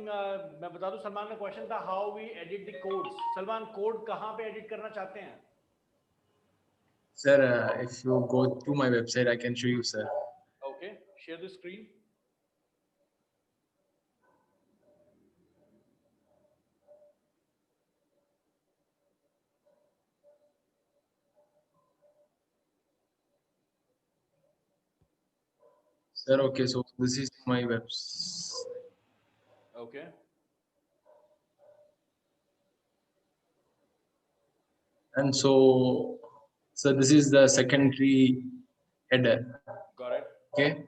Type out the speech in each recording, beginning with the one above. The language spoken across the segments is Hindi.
मैं बता दूं, सलमान का क्वेश्चन था how we edit the codes. Salman, code कहाँ पे एडिट करना चाहते हैं? Sir, if you go to my website, I can show you, sir. Okay, share the screen. Sir, okay, so this is my website. Okay. And so this is the secondary header. Got it. Okay.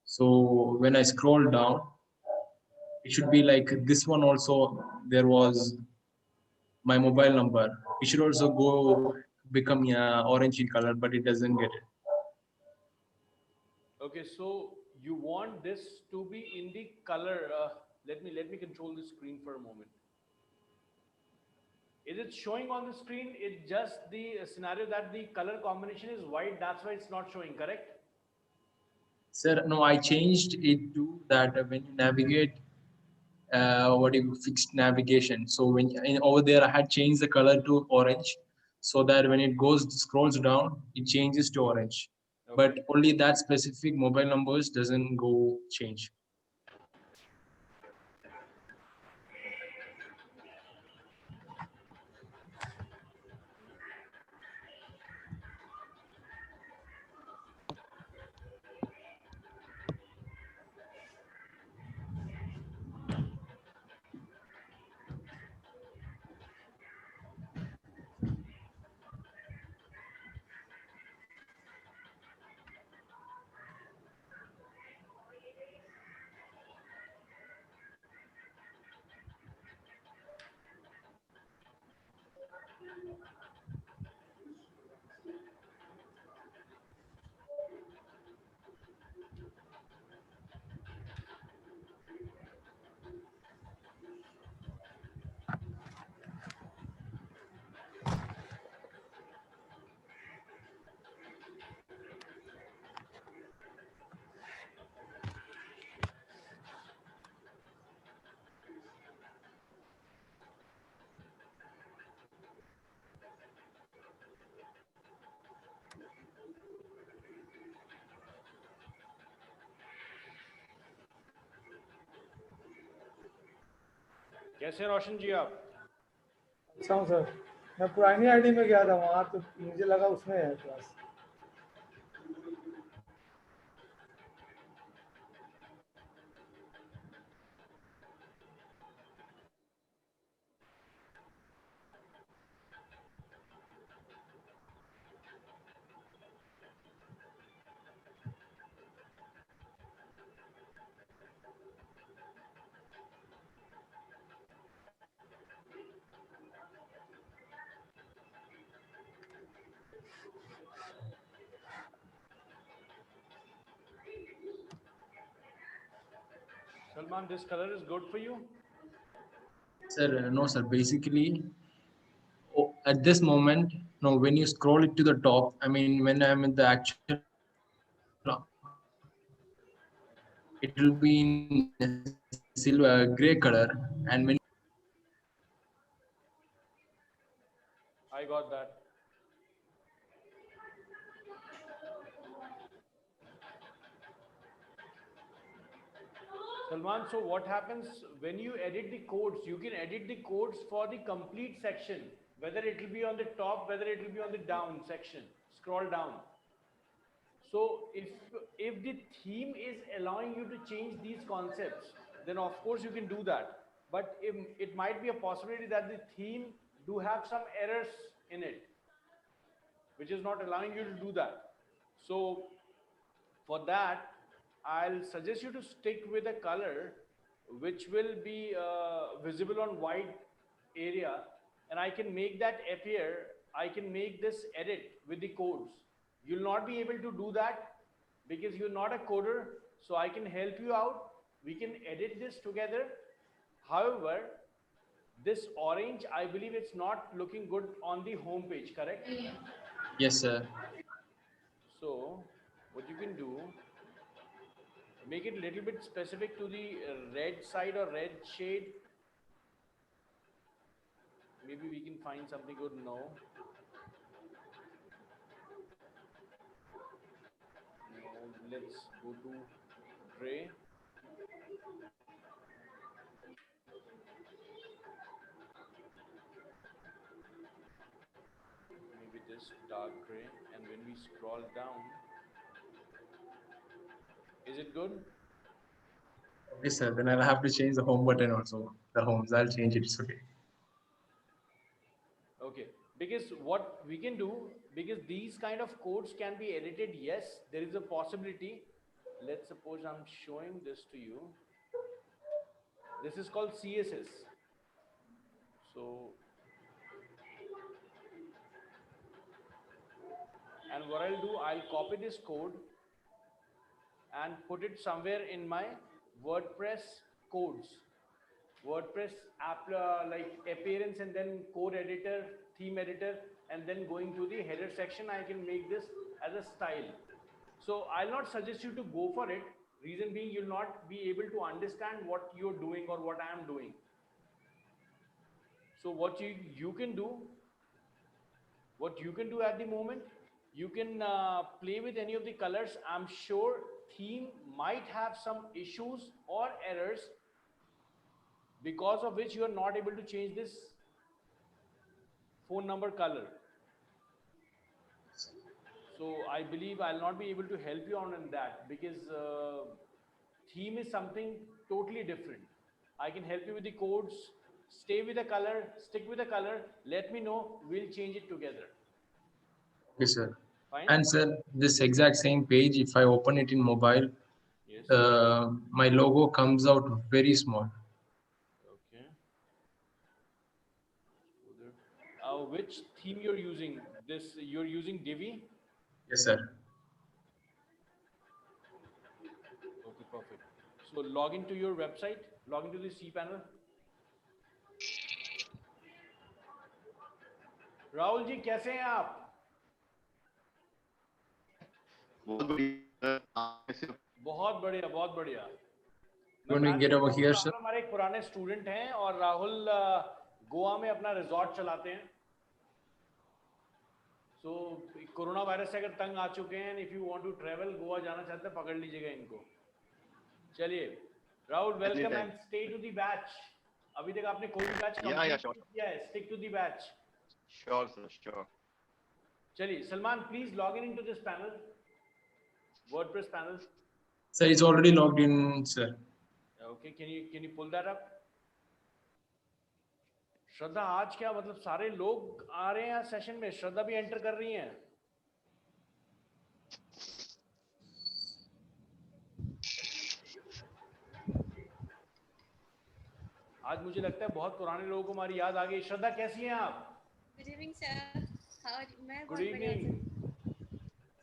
So when I scroll down, it should be like this one also. There was my mobile number. It should also go become orange in color, but it doesn't get it. Okay, so you want this to be in the color. Let me control the screen for a moment. Is it showing on the screen? It's just the scenario that the color combination is white. That's why it's not showing, correct? Sir, no, I changed it to that when you navigate, what do you fixed navigation. So when over there, I had changed the color to orange, so that when it scrolls down, it changes to orange. Okay. But only that specific mobile numbers doesn't go change. कैसे हैं रोशन जी आप? अच्छा हूँ सर. मैं पुरानी आईडी में गया था, वहाँ तो मुझे लगा उसमें है class. Salman, this color is good for you? Sir, no, sir. Basically, at this moment, no. When you scroll it to the top, I mean, when I'm in the actual, it will be in silver, gray color, and when I got that. Salman, so what happens when you edit the codes? You can edit the codes for the complete section, whether it will be on the top, whether it will be on the down section. Scroll down. So if the theme is allowing you to change these concepts, then of course you can do that. But it might be a possibility that the theme do have some errors in it, which is not allowing you to do that. So for that, I'll suggest you to stick with a color which will be visible on white area, and I can make that appear. I can make this edit with the codes. You'll not be able to do that because you're not a coder, so I can help you out. We can edit this together. However, this orange, I believe it's not looking good on the home page, correct? yes, sir. So what you can do, Make it a little bit specific to the red side or red shade. Maybe we can find something good. No. No, let's go to gray. Maybe this dark gray. And when we scroll down, is it good? Okay, sir. Then I'll have to change the home button also. The homes, I'll change it. It's okay. Okay, because what we can do, because these kind of codes can be edited, yes, there is a possibility. Let's suppose I'm showing this to you. This is called CSS. So, and what I'll do, I'll copy this code and put it somewhere in my WordPress codes. WordPress app like appearance and then code editor, theme editor, and then going to the header section, I can make this as a style. So I'll not suggest you to go for it. Reason being, you'll not be able to understand what you're doing or what I am doing. So what you can do, at the moment, you can play with any of the colors. I'm sure theme might have some issues or errors, because of which you are not able to change this phone number color. So I believe I'll not be able to help you on in that, because theme is something totally different. I can help you with the codes. Stay with the color, stick with the color. Let me know. We'll change it together. Okay, sir. Fine. And sir, this exact same page, if I open it in mobile, Yes. my logo comes out very small. Okay. Which theme you're using? This you're using Divi? Yes, sir. Okay, perfect. So log into your website, log into the cPanel. Rahul ji कैसे हैं आप? बहुत बढ़िया, बहुत बढ़िया. When we get over here, sir. हमारे एक पुराने स्टूडेंट हैं और राहुल गोवा में अपना रिजॉर्ट चलाते हैं. So कोरोना वायरस से अगर तंग आ चुके हैं, if you want to travel Goa जाना चाहते हैं, पकड़ लीजिएगा इनको. चलिए, Rahul welcome and stay to the batch. अभी तक आपने कोई भी बैच कंप्लीट किया है? Stick to the batch. Sure, sir, sure. चलिए, Salman please log in into this panel, WordPress panel. Sir, it's already logged in, sir. Okay, can you pull that up? श्रद्धा, आज क्या मतलब सारे लोग आ रहे हैं सेशन में, श्रद्धा भी एंटर कर रही हैं. आज मुझे लगता है बहुत पुराने लोगों को हमारी याद आ गई. श्रद्धा कैसी हैं आप? Good evening sir. मैं गुड इवनिंग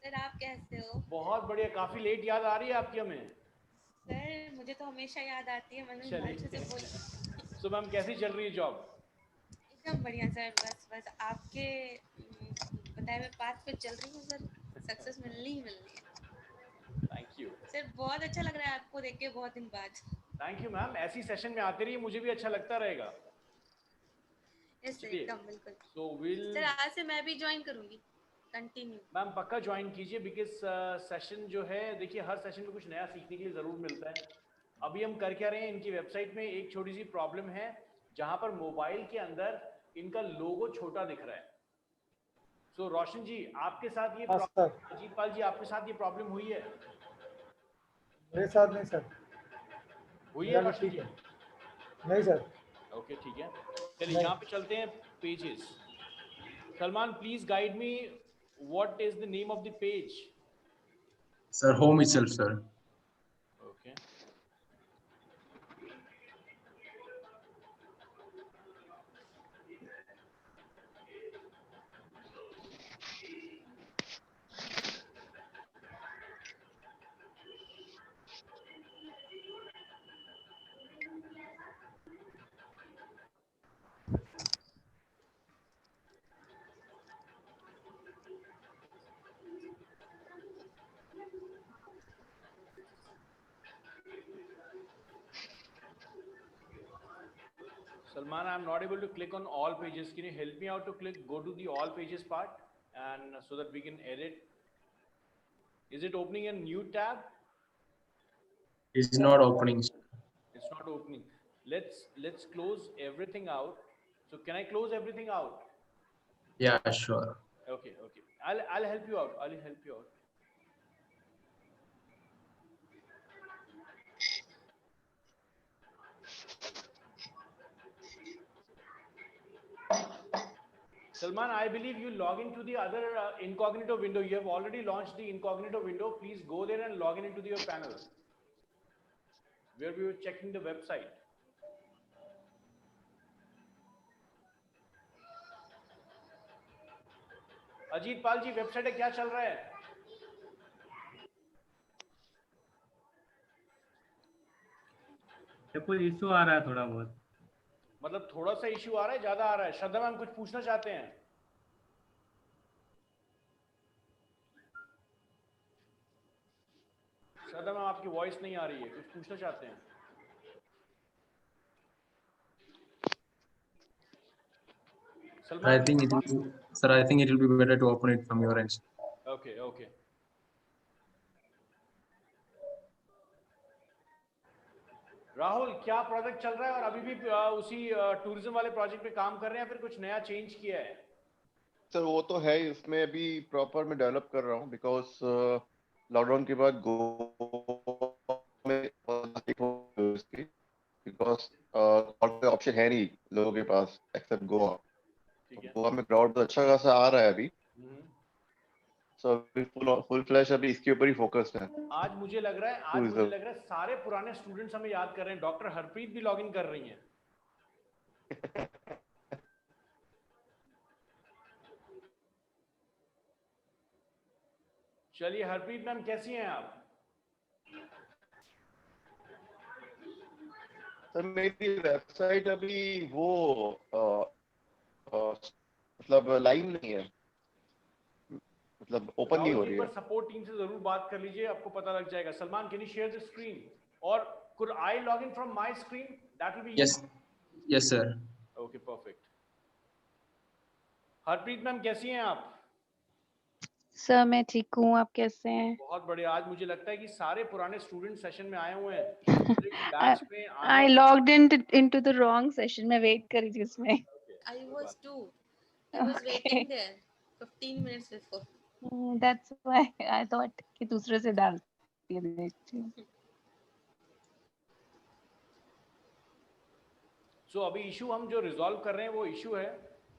सर. आप कैसे हो? बहुत बढ़िया. काफी लेट याद आ रही है आपकी हमें. सर मुझे तो हमेशा याद आती है. मैंने अच्छे से बोला. सो मैम कैसी चल रही है जॉब? एकदम बढ़िया सर. बस आपके बताए हुए पाथ पे चल रही हूँ सर. सक्सेस मिलनी ही मिलनी है. Thank you sir. बहुत अच्छा लग रहा है आपको देख के बहुत दिन बाद. Thank you ma'am. ऐसी सेशन में आते रहिए, मुझे भी अच्छा लगता रहेगा. यस सर, एकदम बिल्कुल. सो विल सर आज से मैं भी ज्वाइन करूंगी. कंटिन्यू मैम पक्का ज्वाइन कीजिए, बिकॉज सेशन जो है, देखिए हर सेशन में कुछ नया सीखने के लिए ज़रूर मिलता है. अभी हम कर क्या रहे हैं, इनकी वेबसाइट में एक छोटी सी प्रॉब्लम है जहां पर मोबाइल के अंदर इनका लोगो छोटा दिख रहा है. सो रोशन जी आपके साथ ये अजीत पाल जी आपके साथ ये प्रॉब्लम हुई है? मेरे साथ नहीं सर. हुई है रोशन जी? नहीं सर. ओके ठीक है. चलिए यहाँ पे चलते हैं pages. Salman please guide me, what is the name of the page? Sir, home itself, sir. Okay. Salman, I'm not able to click on all pages. Can you help me out to go to the all pages part, and so that we can edit? Is it opening a new tab? It's not opening. It's not opening. Let's close everything out. So can I close everything out? Yeah, sure. Okay. I'll help you out. I'll help you out. Salman, I believe you log into the other incognito window. You have already launched the incognito window. Please go there and log in into your panel where we were checking the website. Ajit Pal ji, website है, क्या चल रहा है? कुछ इशू आ रहा है थोड़ा बहुत। मतलब थोड़ा सा इशू आ रहा है, ज्यादा आ रहा है? श्रद्धा मैम कुछ पूछना चाहते हैं? श्रद्धा मैम आपकी वॉइस नहीं आ रही है, कुछ पूछना चाहते हैं? I think it will, sir, I think it will be better to open it from your end. Okay. Rahul, क्या प्रोजेक्ट चल रहा है और अभी भी उसी टूरिज्म वाले प्रोजेक्ट पे काम कर रहे हैं, फिर कुछ नया चेंज किया है? सर वो तो है, इसमें अभी प्रॉपर मैं डेवलप कर रहा हूँ बिकॉज लॉकडाउन के बाद गोवा में बिकॉज और कोई ऑप्शन है नहीं लोगों के पास एक्सेप्ट गोवा। गोवा में क्राउड बहुत अच्छा खासा आ रहा है अभी, सो अभी फुल फ्लैश अभी इसके ऊपर ही फोकस्ड है। आज मुझे लग रहा है सारे पुराने स्टूडेंट्स हमें याद कर रहे हैं। डॉक्टर हरप्रीत भी लॉगिन कर रही हैं। चलिए हरप्रीत मैम, कैसी हैं आप? सर मेरी वेबसाइट अभी वो मतलब लाइव नहीं है, मतलब ओपन नहीं हो रही है। सपोर्ट टीम से जरूर बात कर लीजिए, आपको पता लग जाएगा। Salman, can you share the screen और could I log in from my screen? That will be Yes sir. Okay, perfect. Harpreet ma'am कैसी हैं आप? सर मैं ठीक हूँ, आप कैसे हैं? बहुत बढ़िया। आज मुझे लगता है कि सारे पुराने स्टूडेंट सेशन में आए हुए हैं। बैच में I logged into the wrong session. मैं वेट कर रही थी उसमें। I was too. I was waiting there 15 minutes before. That's why I thought कि दूसरे से डाल देखती हूँ। सो अभी इशू हम जो रिजॉल्व कर रहे हैं वो इशू है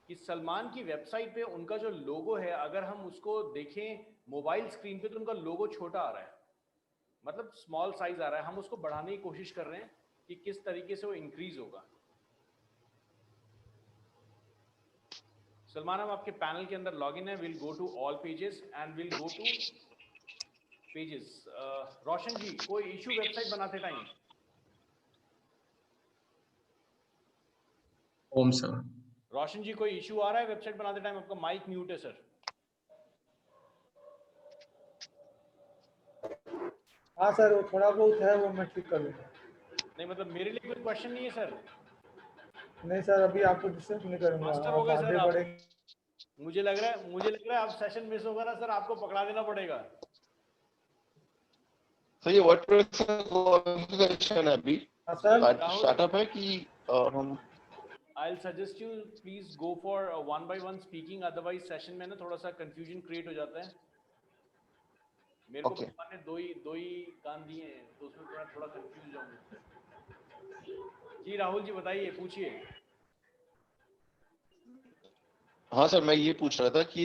कि सलमान की वेबसाइट पे उनका जो लोगो है, अगर हम उसको देखें मोबाइल स्क्रीन पे तो उनका लोगो छोटा आ रहा है, मतलब स्मॉल साइज आ रहा है। हम उसको बढ़ाने की कोशिश कर रहे हैं कि किस तरीके से वो इंक्रीज होगा। सलमान, हम आपके पैनल के अंदर लॉगिन है। Will go to all pages and will go to pages. Roshan ji, कोई इशू वेबसाइट बनाते टाइम? ओम सर। रोशन जी, कोई इशू आ रहा है वेबसाइट बनाते टाइम? आपका माइक म्यूट है सर। हाँ सर, वो थोड़ा बहुत है, वो मैं ठीक कर लूँगा। नहीं मतलब मेरे लिए कोई क्वेश्चन नहीं है सर। नहीं सर, अभी आपको डिस्टर्ब नहीं करूँगा। मास्टर हो गए सर बढ़े। मुझे लग रहा है आप सेशन मिस होगा ना सर, आपको पकड़ा देना पड़ेगा। सर ये वर्डप्रेस सेशन है अभी, स्टार्टअप है कि हम I'll suggest you please go for one by one speaking, otherwise session में ना थोड़ा सा confusion create हो जाता है। मेरे को भगवान ने दो ही कान दिए हैं तो उसमें थोड़ा कंफ्यूज जाऊंगा। जी राहुल जी बताइए, पूछिए। हाँ सर, मैं ये पूछ रहा था कि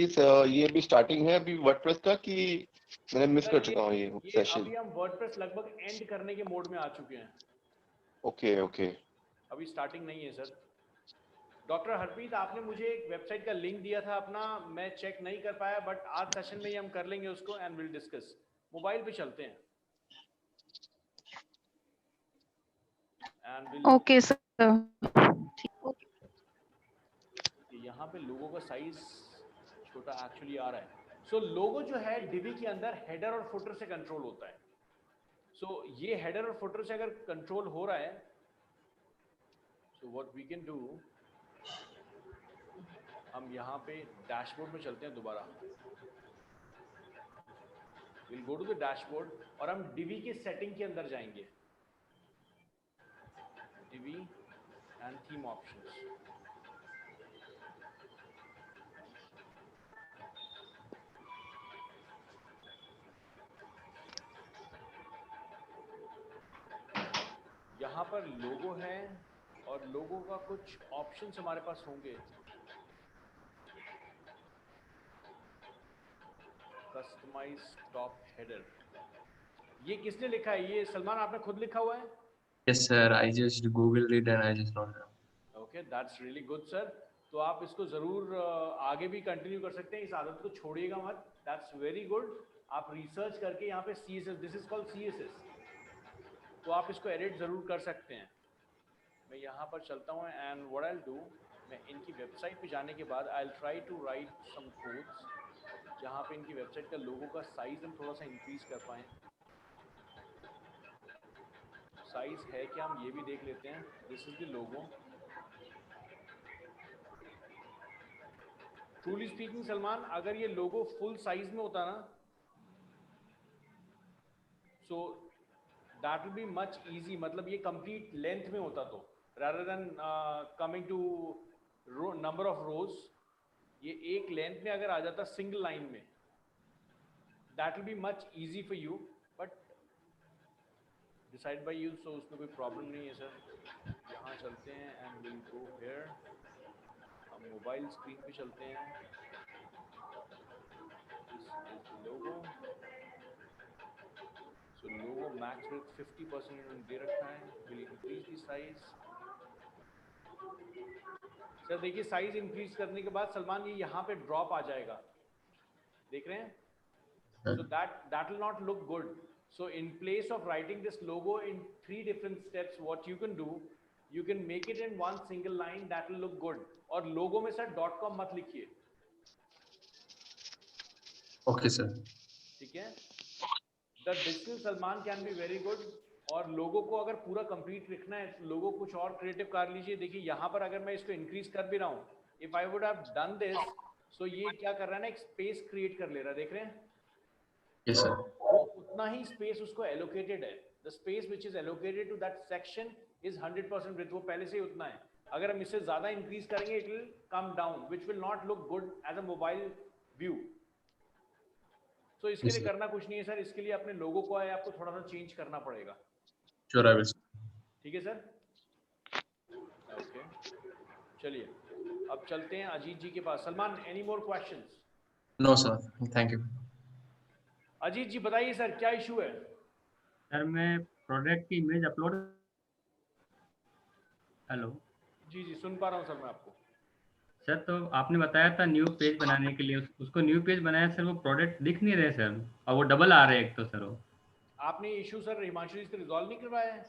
ये अभी स्टार्टिंग है अभी वर्डप्रेस का कि मैंने मिस कर चुका हूँ ये सेशन? अभी हम वर्डप्रेस लगभग एंड करने के मोड में आ चुके हैं। ओके अभी स्टार्टिंग नहीं है सर। डॉक्टर हरप्रीत, आपने मुझे एक वेबसाइट का लिंक दिया था अपना, मैं चेक नहीं कर पाया, बट आज सेशन में ही हम कर लेंगे उसको एंड विल डिस्कस। मोबाइल पे चलते हैं एंड ओके सर। यहाँ पे लोगों का साइज छोटा एक्चुअली आ रहा है। सो लोगो जो है डिवी के अंदर हेडर और फुटर से कंट्रोल होता है। सो ये हेडर और फुटर से अगर कंट्रोल हो रहा है, So what we can do, हम यहाँ पे डैशबोर्ड में चलते हैं दोबारा. We'll go to the dashboard और हम divi के setting के अंदर जाएंगे. divi and theme options. यहाँ पर लोगो है और लोगो का कुछ ऑप्शंस हमारे पास होंगे. कस्टमाइज टॉप हेडर, ये किसने लिखा है? ये सलमान आपने खुद लिखा हुआ है? Yes, sir. I just Googled it and I just wrote it down. Okay, that's really good sir. तो आप इसको ज़रूर आगे भी कंटिन्यू कर सकते हैं, इस आदत को छोड़िएगा मत. That's very good. आप रिसर्च करके यहाँ पे CSS, this is called CSS, तो आप इसको एडिट ज़रूर कर सकते हैं. मैं यहाँ पर चलता हूँ and what I will do, मैं इनकी वेबसाइट पे जाने के बाद I will try to write some codes जहाँ पे इनकी वेबसाइट का लोगो का साइज हम थोड़ा सा इंक्रीज कर पाएँ. साइज है क्या, हम ये भी देख लेते हैं. This is the logo. Truly speaking Salman, अगर ये लोगो फुल साइज में होता ना, so that will be much easy. मतलब ये कंप्लीट लेंथ में होता तो, rather than coming to number of rows, ये एक लेंथ में अगर आ जाता सिंगल लाइन में, that will be much easy for you. But decide by you, so उसमें कोई प्रॉब्लम नहीं है सर. यहाँ चलते हैं एंड विल गो हियर. हम मोबाइल स्क्रीन पे चलते हैं. लोगो, सो लोगो मैक्स विथ 50% दे रखा है. Will increase the size. Sir देखिए, साइज इंक्रीज करने के बाद सलमान ये यहाँ पे ड्रॉप आ जाएगा, देख रहे हैं? So that will not look good. So in place of writing this logo in 3 different steps, what you can do, you can make it in one single line. That will look good. और logo में सर .com मत लिखिए. Okay, sir. ठीक है? The digital Salman can be very good. और लोगो को अगर पूरा कंप्लीट लिखना है, लोगो कुछ और क्रिएटिव कर लीजिए. देखिए यहाँ पर अगर मैं इसको इंक्रीज कर भी रहा हूँ, if I would have done this, so ये क्या कर रहा है ना, एक स्पेस क्रिएट कर ले रहा है, देख रहे हैं? Yes, sir. वो उतना ही स्पेस उसको एलोकेटेड है. The space which is allocated to that section is 100% width, वो पहले से ही उतना है. अगर हम इससे ज्यादा इंक्रीज करेंगे, it will come down, which will not look good as a mobile view. तो इसके Yes, लिए sir. करना कुछ नहीं है सर, इसके लिए अपने लोगो को है आपको थोड़ा सा चेंज करना पड़ेगा. Sure, I will. ठीक है सर? ओके, चलिए अब चलते हैं अजीत जी के पास. Salman, any more questions? No, sir. Thank you. Ajit ji बताइए सर, क्या इशू है? सर मैं प्रोडक्ट की इमेज अपलोड, हेलो जी जी सुन पा रहा हूँ सर मैं आपको. सर, तो आपने बताया था न्यू पेज बनाने के लिए, उसको न्यू पेज बनाया सर, वो प्रोडक्ट दिख नहीं रहे सर, और वो डबल आ रहे हैं एक तो सर. वो आपने इशू सर हिमांशु जी से रिजॉल्व नहीं करवाया है?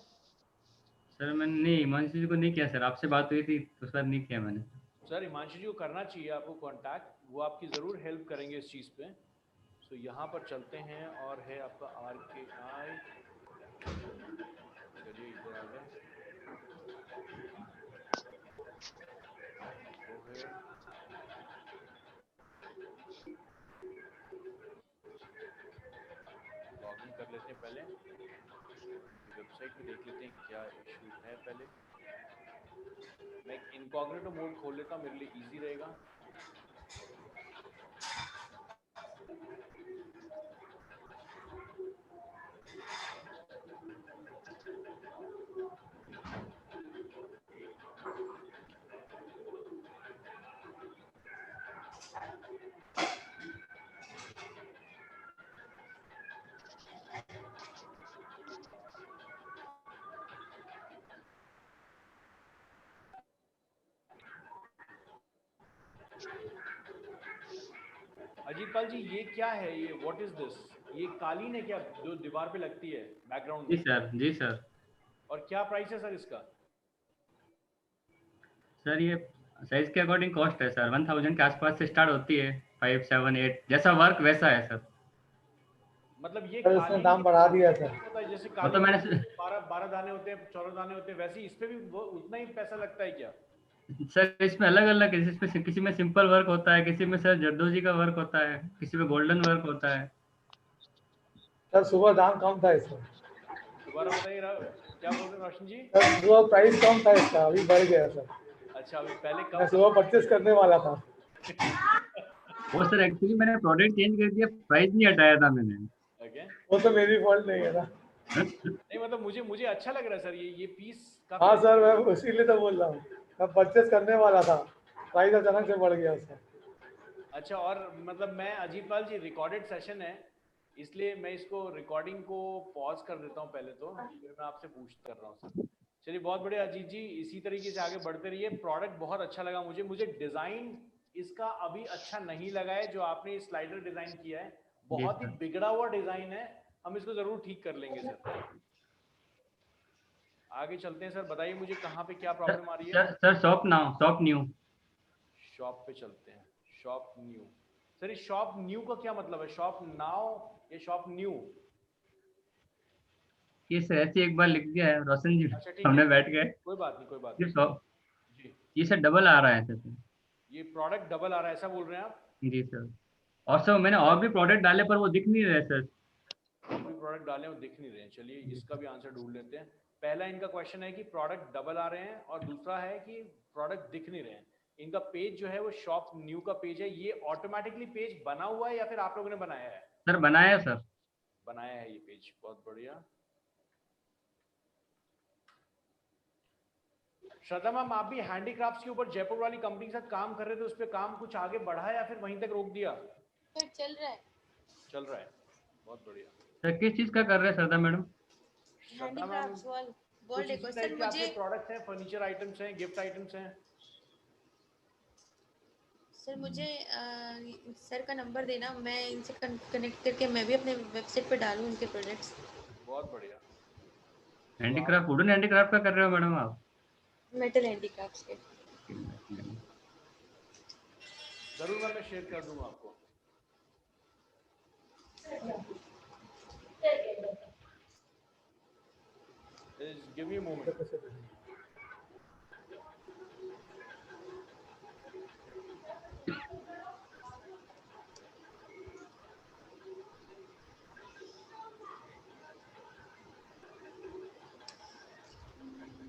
सर मैंने नहीं, हिमांशु जी को नहीं किया सर, आपसे बात हुई थी तो सर नहीं किया मैंने. सर हिमांशु जी को करना चाहिए आपको कांटेक्ट, वो आपकी ज़रूर हेल्प करेंगे इस चीज़ पे. सो यहाँ पर चलते हैं और है आपका RKI. चलिए इधर आ गए. लॉगिन कर लेते हैं पहले, वेबसाइट पे देख लेते हैं क्या इशू है. पहले मैं इनकॉग्निटो मोड खोल लेता हूँ, मेरे लिए इजी रहेगा. अजीत पाल जी, ये क्या है? ये व्हाट इज दिस? ये कालीन है क्या जो दीवार पे लगती है बैकग्राउंड जी में? सर, जी सर. और क्या प्राइस है सर इसका? सर ये साइज के अकॉर्डिंग कॉस्ट है सर, 1000 के आसपास से स्टार्ट होती है, 5, 7, 8 जैसा वर्क वैसा है सर. मतलब ये सर उसने कालीन दाम बढ़ा दिया सर। होता है जैसे वो तो कालीन मैंने 12 दाने होते हैं, 14 दाने होते हैं, वैसे ही इस पे भी वो उतना ही पैसा लगता है क्या? सर इसमें अलग अलग है, इसमें किसी में सिंपल वर्क होता है, किसी में सर जरदोजी का वर्क होता है, किसी में गोल्डन वर्क होता है। सर सुबह दाम कम था इसका। दोबारा बताइए क्या बोल रहे हैं रोशन जी? सर सुबह प्राइस कम था इसका, अभी बढ़ गया सर। अच्छा, अभी पहले मैं कम था। सुबह परचेस करने वाला था। वो सर एक्चुअली मैंने प्रोडक्ट चेंज कर दिया, प्राइस नहीं हटाया था मैंने। ओके, वो तो मेरी फॉल्ट नहीं है ना। नहीं मतलब मुझे अच्छा लग रहा है सर, ये पीस काफी हाँ सर, मैं इसीलिए तो बोल रहा हूँ, मैं परचेस करने वाला था, प्राइस अचानक से बढ़ गया उसका। अच्छा। और मतलब मैं अजीतपाल जी, रिकॉर्डेड सेशन है इसलिए मैं इसको रिकॉर्डिंग को पॉज कर देता हूँ पहले, तो फिर मैं आपसे पूछ कर रहा हूँ सर। चलिए बहुत बढ़िया अजीत जी, इसी तरीके से आगे बढ़ते रहिए। प्रोडक्ट बहुत अच्छा लगा मुझे डिजाइन इसका अभी अच्छा नहीं लगा है, जो आपने स्लाइडर डिजाइन किया है बहुत ही सर। बिगड़ा हुआ डिजाइन है, हम इसको जरूर ठीक कर लेंगे सर। आगे चलते हैं सर, बताइए मुझे कहाँ पे क्या प्रॉब्लम आ रही है। Sir shop new. शॉप पे चलते हैं, शॉप न्यू। सर इस शॉप न्यू का क्या मतलब है, शॉप नाउ या शॉप न्यू? ये सर ऐसे एक बार लिख दिया है रोशन जी, अच्छा ठीक है, हमने बैठ गए। कोई बात नहीं कोई बात ये नहीं। शॉप, जी, ये सर डबल आ रहा है सर। ये प्रोडक्ट डबल आ रहा है ऐसा बोल रहे हैं आप? जी सर। और सर मैंने और भी प्रोडक्ट डाले पर वो दिख नहीं रहे सर। कोई प्रोडक्ट डाले और दिख नहीं रहे हैं, चलिए इसका भी आंसर ढूंढ लेते हैं। पहला इनका क्वेश्चन है कि प्रोडक्ट डबल आ रहे हैं, और दूसरा है कि प्रोडक्ट दिख नहीं रहे हैं। इनका पेज जो है वो शॉप न्यू का पेज है, ये ऑटोमेटिकली पेज बना हुआ है या फिर आप लोगों ने बनाया है? सर बनाया सर। बनाया है ये पेज, बहुत बढ़िया। श्रद्धा मैम, आप भी हैंडीक्राफ्ट्स के ऊपर जयपुर वाली कंपनी के साथ काम कर रहे थे, उस पर काम कुछ आगे बढ़ा या फिर वहीं तक रोक दिया? सर चल रहा है। चल रहा है, बहुत बढ़िया। सर किस चीज का कर रहे हैं सरदा मैडम? श्रद्धा मैम, हैंडीक्राफ्ट्स वॉल कुछ वॉल इसी डेकोर। टाइप सर के आपके मुझे प्रोडक्ट्स हैं, फर्नीचर आइटम्स हैं, गिफ्ट आइटम्स हैं? सर का नंबर देना, मैं इनसे कनेक्ट करके मैं भी अपने वेबसाइट पे डालूं इनके प्रोडक्ट्स। बहुत बढ़िया। हैंडीक्राफ्ट, वुडन हैंडीक्राफ्ट का कर रहे हो मैडम आप? मेटल हैंडीक्राफ्ट्स के। जरूर मैं शेयर कर दूंगा आपको। Give me a moment.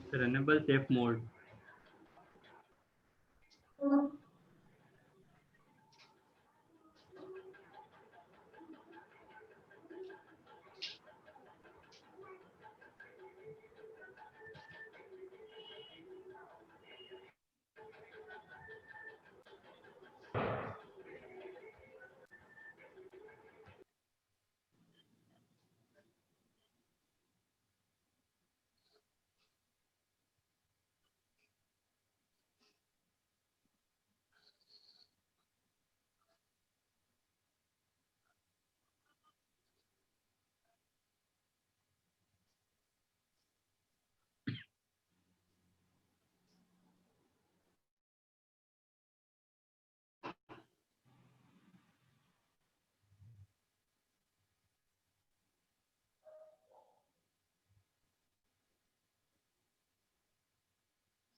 Sir enable safe mode.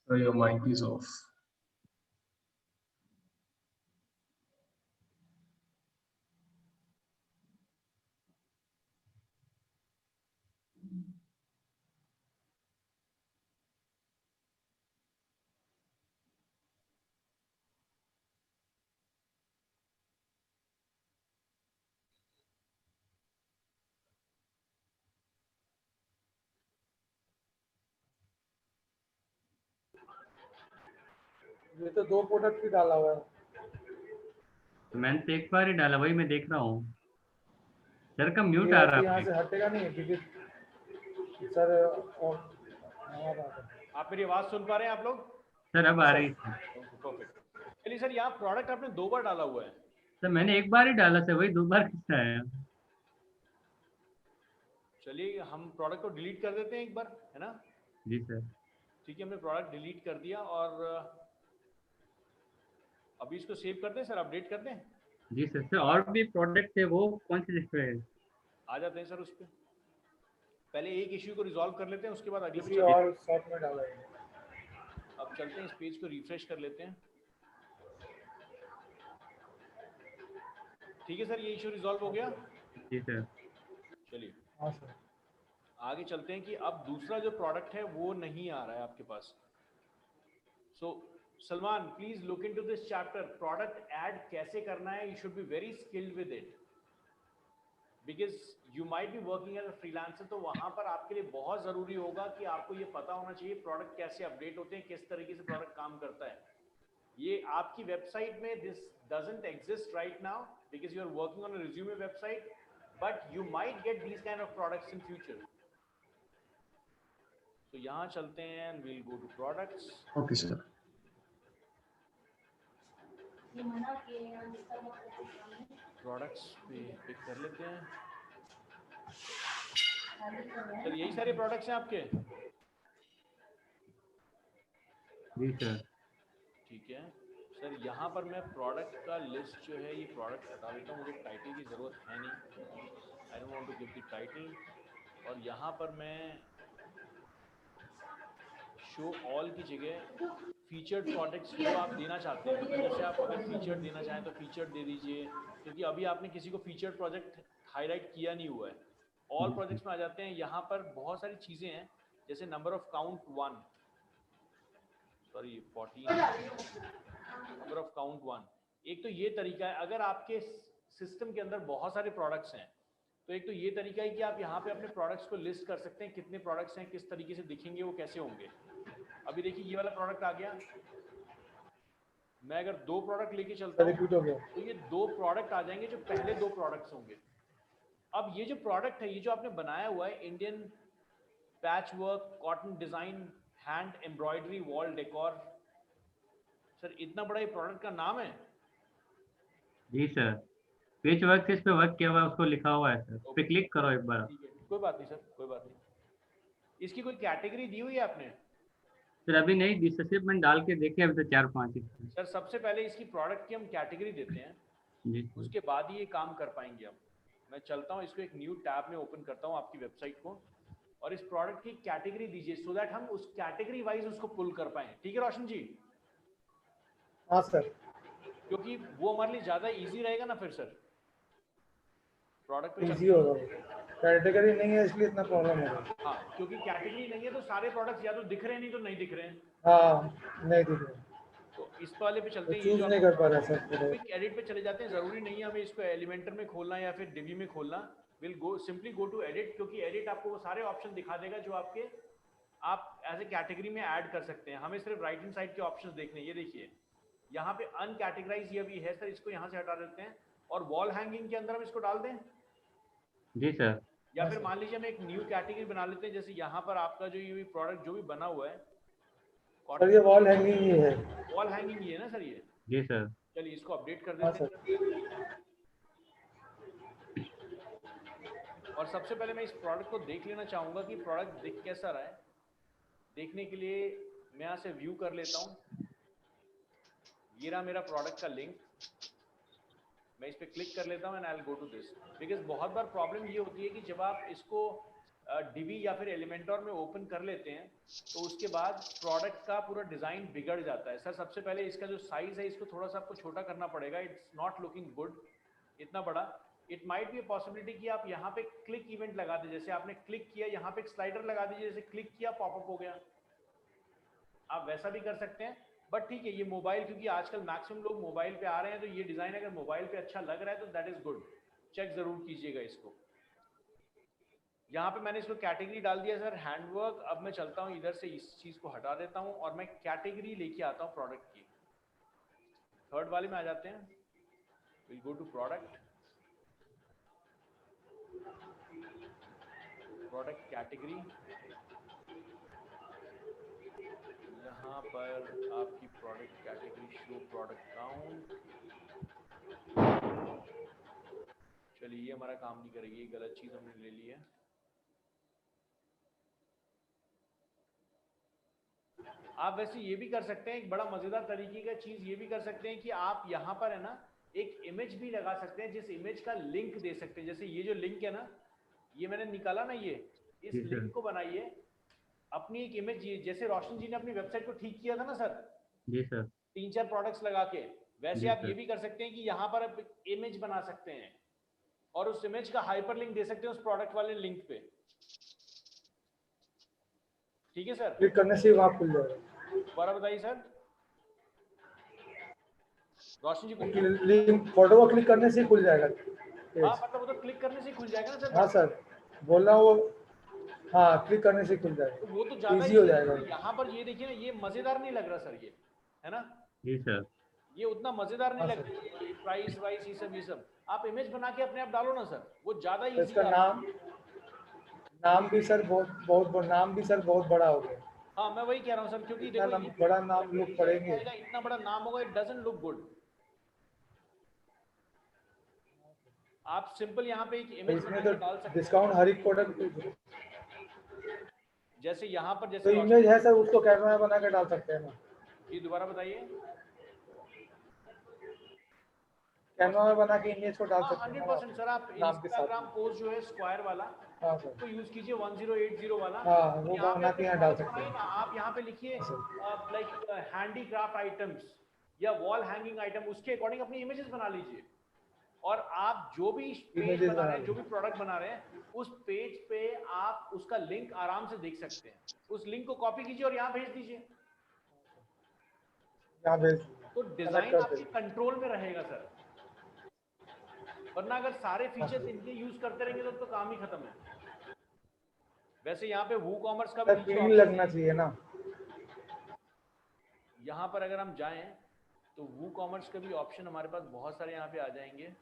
So your mic is off. ये तो 2 प्रोडक्ट ही डाला हुआ है। तो मैंने तो एक बार ही डाला, वही मैं देख रहा हूँ। सर का म्यूट ये आ अब रहा यहाँ है। से हटेगा नहीं क्योंकि सर और आप मेरी आवाज सुन पा रहे हैं आप लोग? सर अब आ रही है। परफेक्ट। चलिए सर, यहाँ प्रोडक्ट आपने 2 बार डाला हुआ है। सर मैंने एक बार ही डाला सर, वही 2 बार किसका आया? चलिए हम प्रोडक्ट को डिलीट कर देते हैं एक बार, है ना? जी सर। ठीक है, हमने प्रोडक्ट डिलीट कर दिया, और अभी इसको सेव कर दें सर, अपडेट कर दें? जी सर। सर और भी प्रोडक्ट थे, वो कौन से लिस्ट पे है? आ जाते हैं सर उस पर। पहले एक इश्यू को रिजॉल्व कर लेते हैं, उसके बाद अगले पे किसी चलते हैं। और शॉप में डाला है। अब चलते हैं, इस पेज को रिफ्रेश कर लेते हैं। ठीक है सर, ये इश्यू रिजॉल्व हो गया। जी सर। चलिए हाँ सर। आगे चलते हैं कि अब दूसरा जो प्रोडक्ट है वो नहीं आ रहा है आपके पास। So Salman, please look into this chapter, product add कैसे करना है। You should be very skilled with it, because you might be working as a freelancer. तो वहां पर आपके लिए बहुत जरूरी होगा कि आपको ये पता होना चाहिए प्रोडक्ट कैसे अपडेट होते हैं, किस तरीके से प्रोडक्ट काम करता है। ये आपकी वेबसाइट में this doesn't exist right now because you are working on a resume website, but you might get these kind of products in future. तो यहाँ चलते हैं, we'll go to products। Okay, sir. Products पे पिक कर लेते हैं। चलिए यही सारे प्रोडक्ट्स हैं आपके। जी सर। ठीक है सर, यहाँ पर मैं प्रोडक्ट का लिस्ट जो है ये प्रोडक्ट हटा देता हूँ, मुझे टाइटल की ज़रूरत है नहीं, I don't want to give the title. और यहाँ पर मैं शो ऑल की जगह फीचर्ड प्रोडक्ट्स जो आप देना चाहते हैं, मतलब जैसे आप अगर फीचर्ड देना चाहें तो फीचर्ड दे दीजिए, क्योंकि अभी आपने किसी को फीचर्ड प्रोजेक्ट हाईलाइट किया नहीं हुआ है। ऑल प्रोजेक्ट्स में आ जाते हैं। यहाँ पर बहुत सारी चीज़ें हैं, जैसे number of count 1, sorry 14, number of count 1। एक तो ये तरीका है, अगर आपके सिस्टम के अंदर बहुत सारे प्रोडक्ट्स हैं तो एक तो ये तरीका है कि आप यहाँ पे अपने प्रोडक्ट्स को लिस्ट कर सकते हैं, कितने प्रोडक्ट्स हैं, किस तरीके से दिखेंगे, वो कैसे होंगे। अभी देखिए ये वाला प्रोडक्ट आ गया, मैं अगर 2 प्रोडक्ट लेके चलता हूँ रिपीट हो गया। तो ये 2 प्रोडक्ट आ जाएंगे जो पहले 2 प्रोडक्ट्स होंगे। अब ये जो प्रोडक्ट है, ये जो आपने बनाया हुआ है, Indian patch work cotton design hand embroidery wall decor, sir इतना बड़ा ये प्रोडक्ट का नाम है। जी सर, पेज वर्क इस पे वर्क किया हुआ है, उसको लिखा हुआ है सर, पे क्लिक करो एक बार। ठीक है, कोई बात नहीं सर, कोई बात नहीं। इसकी कोई कैटेगरी दी हुई है आपने? सर अभी नहीं दी सर, सिर्फ मैंने डाल के देखे अभी तो 4-5 ही। सर सबसे पहले इसकी प्रोडक्ट की हम कैटेगरी देते हैं, जी उसके बाद ही ये काम कर पाएंगे हम। मैं चलता हूँ, इसको एक न्यू टैब में ओपन करता हूँ आपकी वेबसाइट को, और इस प्रोडक्ट की कैटेगरी दीजिए सो दैट हम उस कैटेगरी वाइज उसको पुल कर पाए। ठीक है रोशन जी? हाँ सर। क्योंकि वो हमारे लिए ज्यादा इजी रहेगा ना फिर सर। प्रोडक्ट पे इजी होगा, कैटेगरी नहीं है इसलिए इतना प्रॉब्लम है। हाँ, क्योंकि कैटेगरी नहीं है तो सारे प्रोडक्ट्स या तो दिख रहे हैं, नहीं तो नहीं दिख रहे हैं। हाँ नहीं दिख रहा, तो इस वाले पे चलते तो हैं। चूज नहीं कर पा रहा सर। क्विक एडिट पे चले जाते हैं, जरूरी नहीं है हमें इसको एलिमेंटर में खोलना या फिर डिवी में खोलना। Will go simply go to edit, क्योंकि एडिट आपको वो सारे ऑप्शन दिखा देगा जो आपके आप एज ए कैटेगरी में ऐड कर सकते हैं। हमें सिर्फ राइट हैंड साइड के ऑप्शंस देखने हैं। ये देखिए यहाँ पे अनकैटेगराइज ये भी है सर, इसको यहाँ से हटा देते हैं और वॉल हैंगिंग के अंदर हम इसको डाल दें। जी सर। या फिर मान लीजिए हम एक न्यू कैटेगरी बना लेते हैं, जैसे यहाँ पर आपका जो ये प्रोडक्ट जो भी बना हुआ है, सर ये वॉल हैंगिंग ही है। वॉल हैंगिंग ही है ना सर ये? जी सर। चलिए इसको अपडेट कर हाँ देते हैं। सर। और सबसे पहले मैं इस प्रोडक्ट को देख लेना चाहूंगा कि प्रोडक्ट दिख कैसा रहा है। देखने के लिए मैं यहाँ से व्यू कर लेता हूँ। ये रहा मेरा प्रोडक्ट का लिंक, मैं इस पे क्लिक कर लेता हूँ and I will go to this. Because बहुत बार प्रॉब्लम ये होती है कि जब आप इसको डिवी या फिर एलिमेंटर में ओपन कर लेते हैं तो उसके बाद प्रोडक्ट का पूरा डिजाइन बिगड़ जाता है। सर सबसे पहले इसका जो साइज है इसको थोड़ा सा आपको छोटा करना पड़ेगा। इट्स नॉट लुकिंग गुड इतना बड़ा। It might be a possibility कि आप यहाँ पे क्लिक इवेंट लगा दीजिए, जैसे आपने क्लिक किया यहाँ पे एक स्लाइडर लगा दीजिए, जैसे क्लिक किया पॉपअप हो गया, आप वैसा भी कर सकते हैं। बट ठीक है, ये मोबाइल, क्योंकि आजकल मैक्सिमम लोग मोबाइल पे आ रहे हैं, तो ये डिजाइन अगर मोबाइल पे अच्छा लग रहा है तो दैट इज गुड, चेक जरूर कीजिएगा इसको। यहाँ पे मैंने इसको कैटेगरी डाल दिया सर, हैंडवर्क। अब मैं चलता हूँ इधर से, इस चीज को हटा देता हूँ और मैं कैटेगरी लेके आता हूँ प्रोडक्ट की। थर्ड वाले में आ जाते हैं, will go to product, product category. यहाँ पर आपकी product category show product count. चलिए ये हमारा काम नहीं करेगी, ये गलत चीज हमने ले ली है। आप वैसे ये भी कर सकते हैं, एक बड़ा मजेदार तरीके का चीज ये भी कर सकते हैं कि आप यहाँ पर है ना एक इमेज भी लगा सकते हैं, जिस इमेज का लिंक दे सकते हैं। जैसे ये जो लिंक है ना, ये मैंने निकाला ना, ये इस जी, सर। लिंक को बनाइए, अपनी एक इमेज, जैसे रोशन जी ने अपनी वेबसाइट को ठीक किया था ना सर, जी सर। 3-4 प्रोडक्ट्स लगा के, वैसे जी, आप सर। ये भी कर सकते हैं कि यहाँ पर आप इमेज बना सकते हैं और उस इमेज का हाइपर लिंक दे सकते हैं उस प्रोडक्ट वाले लिंक पे। ठीक है सर, क्लिक करने से ही वहाँ खुल जाएगा। दोबारा बताइए सर। रोशन जी को लिंक फोटो को क्लिक करने से ही खुल जाएगा हाँ, पेज। मतलब वो तो क्लिक करने से ही खुल जाएगा ना सर। हाँ सर, बोल रहा हूँ वो, हाँ क्लिक करने से ही खुल तो जाएगा, वो तो ज्यादा इजी हो easy है। जाएगा। यहाँ पर ये देखिए ना, ये मजेदार नहीं लग रहा सर, ये है ना, जी सर। ये उतना मजेदार नहीं हाँ लग रहा, ये प्राइस वाइस ये सब आप इमेज बना के अपने आप डालो ना सर, वो ज्यादा तो इजी इसका है। नाम भी सर नाम भी सर बहुत बड़ा हो गया। हाँ, मैं वही कह रहा हूँ सर, क्योंकि इतना देखो बड़ा नाम लोग पढ़ेंगे। इतना बड़ा नाम होगा, इट डजंट लुक गुड। आप सिंपल यहाँ पे एक इमेज इसमें बना तो के डाल सकते हैं, डिस्काउंट हर एक प्रोडक्ट पे। जैसे यहाँ पर तो जैसे इमेज है सर, उसको कैनवा में बना के डाल सकते हैं ना। जी दोबारा बताइए। कैनवा में बना के इमेज को डाल हाँ, सकते हैं ना 100% सर, आप नाम के साथ। इंस्टाग्राम पोस्ट जो है स्क्वायर वाला, हाँ सर, उसको यूज कीजिए 1080 वाला। हाँ वो यहाँ बना पे के यहाँ डाल सकते बनाइए हैं। ना, आप यहाँ पे लिखिए लाइक हैंडीक्राफ्ट आइटम्स या वॉल हैंगिंग आइटम, उसके अकॉर्डिंग अपनी इमेजेस बना लीजिए। और आप जो भी पेज Images बना रहे बना हैं, जो भी प्रोडक्ट बना रहे हैं, उस पेज पे आप उसका लिंक आराम से देख सकते हैं। उस लिंक को कॉपी कीजिए और यहाँ भेज दीजिए, यहाँ भेज तो डिजाइन आपके कंट्रोल में रहेगा सर। वरना अगर सारे फीचर्स इनके यूज करते रहेंगे तो काम ही खत्म है। वैसे यहाँ पे वूकॉमर्स का भी नीचे क्लीन option लगना है। चाहिए ना। यहाँ पर अगर हम जाएं तो वूकॉमर्स का भी ऑप्शन हमारे पास बहुत सारे यहाँ पे आ जाएंगे।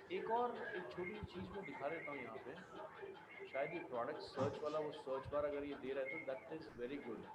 एक छोटी चीज मैं दिखा देता हूँ यहाँ पे, शायद ये प्रोडक्ट सर्च वाला, वो सर्च बार अगर ये दे रहा है तो दैट इज वेरी गुड।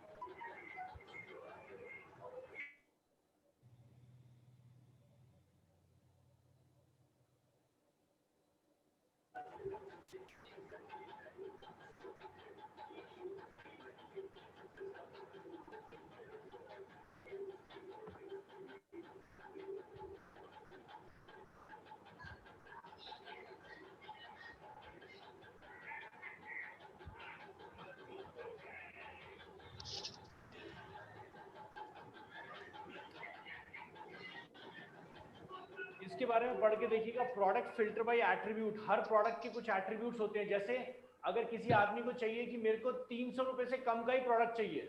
इसके बारे में पढ़ के देखिएगा, product filter by attribute. Her product के कुछ एट्रीब्यूट्स होते हैं। जैसे अगर किसी आदमी को चाहिए कि मेरे को 300 रुपए से कम का ही प्रोडक्ट चाहिए,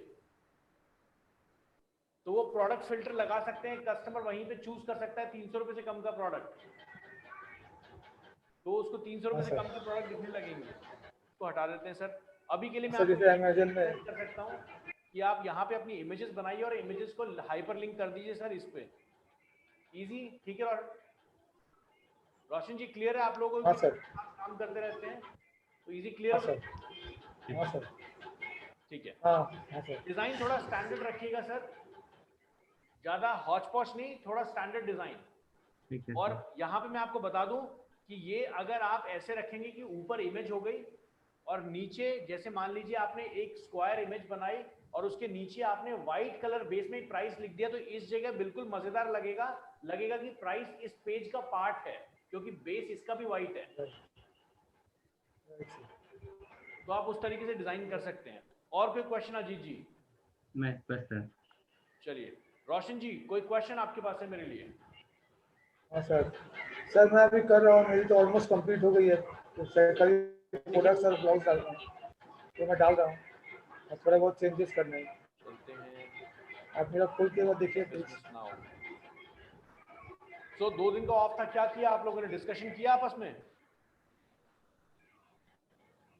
तो वो प्रोडक्ट फिल्टर लगा सकते हैं, कस्टमर वहीं पे चूज कर सकता है 300 रुपए से कम का प्रोडक्ट, तो उसको 300 रुपए से कम के प्रोडक्ट दिखने लगेंगे। तो हटा देते हैं सर। अभी के लिए मैं आपको अमेज़न में कर सकता हूँ कि आप यहाँ पे अपनी इमेजेस बनाइए और इमेजेस को हाइपर लिंक कर दीजिए सर इस पे। इजी, ठीक है रोशन जी, क्लियर है आप लोगों को? हाँ सर, काम करते रहते हैं तो इजी क्लियर। हाँ सर, हाँ सर, ठीक है। हाँ हाँ सर। डिजाइन थोड़ा स्टैंडर्ड रखिएगा सर, ज्यादा हॉच पॉच नहीं, थोड़ा स्टैंडर्ड डिजाइन। ठीक है और सर। यहाँ पे मैं आपको बता दूं कि ये अगर आप ऐसे रखेंगे कि ऊपर इमेज हो गई और नीचे, जैसे मान लीजिए आपने एक स्क्वायर इमेज बनाई और उसके नीचे आपने व्हाइट कलर बेस में प्राइस लिख दिया, तो इस जगह बिल्कुल मजेदार लगेगा कि प्राइस इस पेज का पार्ट है, क्योंकि बेस इसका भी व्हाइट है। तो आप उस तरीके से डिजाइन कर सकते हैं। और कोई क्वेश्चन अजीत जी? मैं बस सर। चलिए रोशन जी, कोई क्वेश्चन आपके पास है मेरे लिए? हाँ सर, सर मैं अभी कर रहा हूँ, मेरी तो ऑलमोस्ट कंप्लीट हो गई है। तो सर कल प्रोडक्ट सर ब्लाउज डाल रहा हूँ, तो मैं डाल रहा हूँ, और थोड़ा बहुत चेंजेस करने हैं। चलते हैं आप मेरा खोल के वो देखिए प्लीज। Business now. सो 2 दिन का ऑफ था, क्या किया आप लोगों ने? डिस्कशन किया आपस में?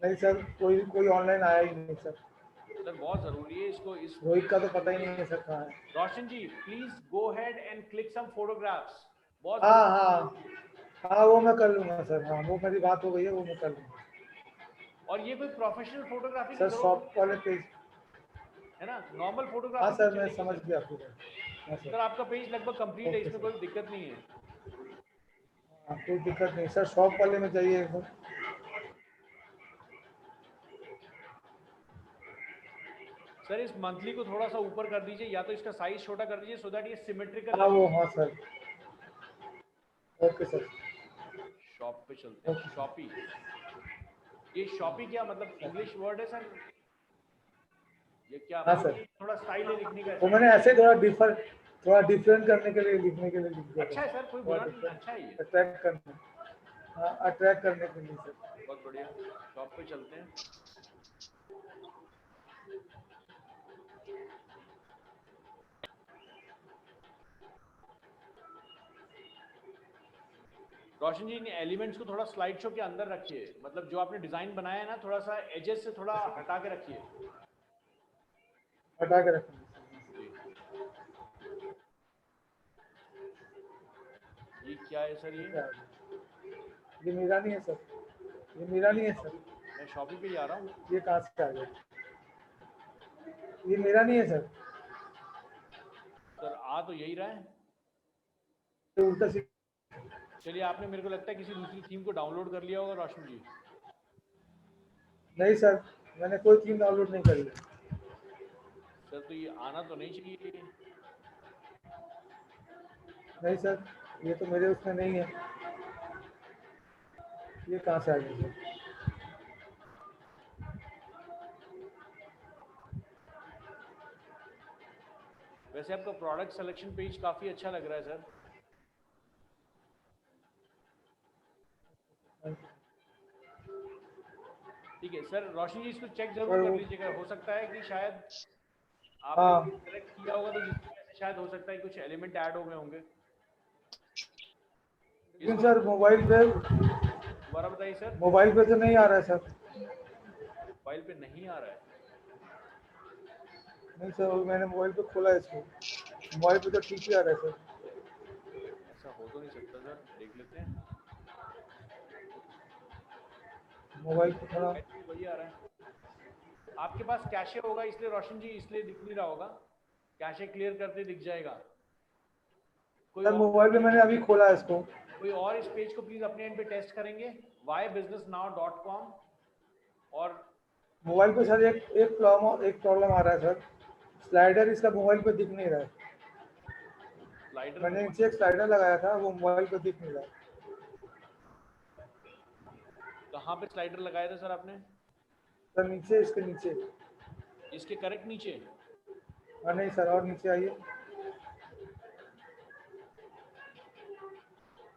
नहीं सर, कोई ऑनलाइन आया ही नहीं सर। सर बहुत जरूरी है इसको, इस रोहित का तो पता ही नहीं है सर कहाँ है। Roshan ji please go ahead and click some photographs. बहुत हाँ हाँ हाँ, वो मैं कर लूँगा सर। हाँ, वो मेरी बात हो गई है, वो मैं कर लूँगा। और ये कोई प्रोफेशनल फोटोग्राफी सर शॉप वाले पेज, है ना, नॉर्मल हाँ फोटोग्राफी सर मैं समझ गया आपकी बात। हाँ सर सर, आपका पेज लगभग कंप्लीट है, ओके इसमें सर। कोई दिक्कत नहीं है। हाँ, कोई दिक्कत नहीं सर, शॉप वाले में चाहिए एक बार। सर इस मंथली को थोड़ा सा ऊपर कर दीजिए, या तो इसका साइज छोटा कर दीजिए, सो दैट ये सिमेट्रिकल। हाँ वो, हाँ सर, ओके सर। शॉप पे चलते हैं। Okay. शॉपी, ये शॉपी क्या मतलब इंग्लिश वर्ड है सर? ये क्या हाँ मतलब सर। ये थोड़ा स्टाइल है लिखने का? वो मैंने ऐसे थोड़ा डिफरेंट करने के लिए लिखने के लिए लिख दिया अच्छा है सर, कोई बुरा नहीं, अच्छा है ये, अट्रैक्ट करने, हाँ अट्रैक्ट करने के लिए सर। बहुत बढ़िया। शॉप पे चलते हैं। रोशन जी, इन एलिमेंट्स को थोड़ा स्लाइड शो के अंदर रखिए, मतलब जो आपने डिजाइन बनाया है ना, थोड़ा सा एजेस से थोड़ा हटा के रखिए। हटा के रखेंगे। जी। ये क्या है सर? ये मेरा नहीं है सर, ये मेरा नहीं है सर। मैं शॉपी पे ही आ रहा हूँ। ये कहाँ से आ गया? ये मेरा नहीं है सर, सर आ तो यही रहा है। ये उल्टा सीधा। चलिए, आपने मेरे को लगता है किसी दूसरी थीम को डाउनलोड कर लिया होगा रोशन जी। नहीं सर, मैंने कोई थीम डाउनलोड नहीं करी है। सर तो ये आना तो नहीं चाहिए। नहीं सर, ये तो मेरे उसमें नहीं है। ये कहाँ से आ गया सर? वैसे आपका प्रोडक्ट सिलेक्शन पेज काफी अच्छा लग रहा है सर। ठीक है सर, रोशन जी इसको चेक जरूर सर कर वो, लीजिएगा। हो सकता है कि शायद हाँ आपने सेलेक्ट किया होगा तो जिसकी वजह से शायद हो सकता है कुछ एलिमेंट ऐड हो गए होंगे। लेकिन सर दोबारा बताइए सर। मोबाइल पे तो नहीं आ रहा है सर। मोबाइल पे नहीं आ रहा है? नहीं सर, मैंने मोबाइल पे खोला है इसको, मोबाइल पे तो ठीक ही आ रहा है सर। ऐसा हो तो नहीं सकता सर, देख लेते हैं। मोबाइल पे थोड़ा, मोबाइल पे वही आ रहा है। आपके पास कैशे होगा इसलिए रोशन जी, इसलिए दिख नहीं रहा होगा। कैशे क्लियर करते दिख जाएगा। कोई सर और, मोबाइल पे मैंने अभी खोला है इसको। कोई और इस पेज को प्लीज अपने एंड पे टेस्ट करेंगे, whybusinessnow.com। और मोबाइल पे सर एक प्रॉब्लम आ रहा है सर, स्लाइडर इसका मोबाइल पे दिख नहीं रहा है। स्लाइडर मैंने नीचे एक स्लाइडर लगाया था, वो मोबाइल पे दिख नहीं रहा है। कहाँ पे स्लाइडर लगाया था सर आपने? सर नीचे, इसके नीचे। इसके करेक्ट नीचे? हाँ नहीं सर, और नीचे आइए।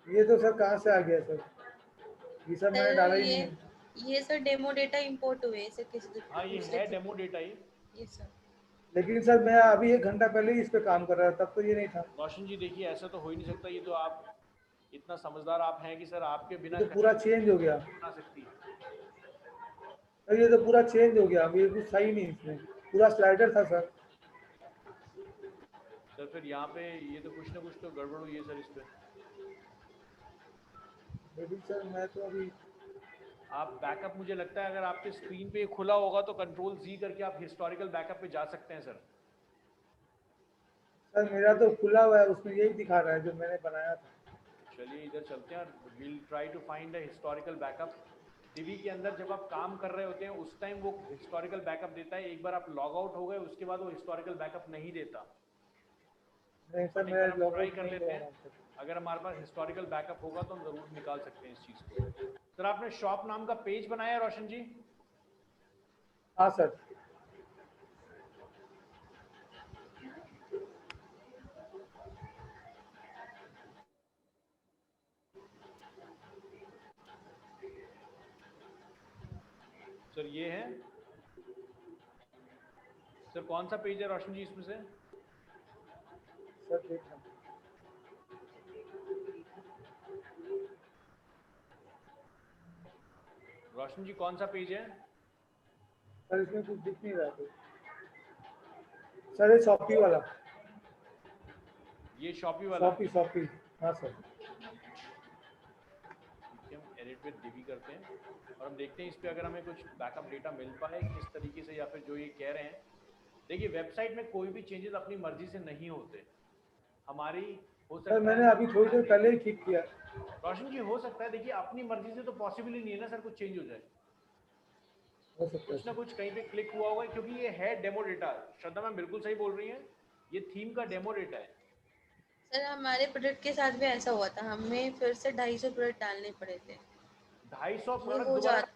ये तो सर कहाँ से आ गया सर? ये सब मैंने डाला ही नहीं है। ये सर डेमो डेटा इंपोर्ट हुए सर किसी हाँ ये है डेमो डेटा ही। ये सर। लेकिन सर मैं अभी 1 घंटा पहले ही इस पे काम कर रहा था, तब तो ये नहीं था। रोशन जी देखिए, ऐसा तो हो ही नहीं सकता। ये तो आप इतना समझदार आप हैं कि सर आपके बिना ये तो पूरा चेंज हो गया बना सकती। सर, ये तो पूरा चेंज हो गया। अभी ये कुछ सही नहीं, इसमें पूरा स्लाइडर था सर। सर फिर यहाँ पे ये तो कुछ ना कुछ तो गड़बड़ हुई है सर इस पे। लेकिन सर मैं तो अभी, आप बैकअप, मुझे लगता है अगर आपके स्क्रीन पे खुला होगा तो कंट्रोल Z करके आप हिस्टोरिकल बैकअप पे जा सकते हैं सर। सर मेरा तो खुला हुआ है, उसमें यही दिखा रहा है जो मैंने बनाया था। चलिए इधर चलते हैं और we'll try to find a historical backup। दिवी के अंदर जब आप काम कर रहे होते हैं उस टाइम वो हिस्टोरिकल बैकअप देता है। एक बार आप लॉग आउट हो गए उसके बाद वो हिस्टोरिकल बैकअप नहीं देता। नहीं सर, एक मैं बार हम लॉग ट्राई आउट कर नहीं लेते कर हैं। रहा हूँ। अगर हमारे पास हिस्टोरिकल बैकअप होगा तो हम जरूर निकाल सकते हैं इस चीज को। सर आपने शॉप नाम का पेज बनाया है रोशन जी? हाँ सर। सर ये है सर, कौन सा पेज है रोशन जी इसमें से? सर देखना, रोशन जी कौन सा पेज है? सर इसमें कुछ दिख नहीं रहा है सर। ये शॉपी वाला, ये शॉपी वाला? शॉपी। हाँ सर। हम एडिट विद डीबी करते हैं और हम देखते हैं इस पे अगर हमें कुछ बैकअप डेटा मिल पाए किस तरीके से, या फिर जो ये कह रहे हैं। देखिए वेबसाइट में कोई भी चेंजेस अपनी मर्जी से नहीं होते। हमारी हो सकता सर है, मैंने अभी थोड़ी देर पहले ही ठीक किया। रोशन जी हो सकता है, देखिए अपनी मर्जी से तो पॉसिबल ही नहीं है ना सर कुछ चेंज हो जाए। हो सकता है कुछ ना कुछ कहीं पे क्लिक हुआ होगा, क्योंकि ये है डेमो डेटा। श्रद्धा मैम बिल्कुल सही बोल रही हैं, ये थीम का डेमो डेटा है। सर हमारे प्रोडक्ट के साथ भी ऐसा हुआ था, हमें फिर से 250 प्रोडक्ट डालने पड़े थे। 250 वो प्रोडक्ट हो दोबारा? जाता।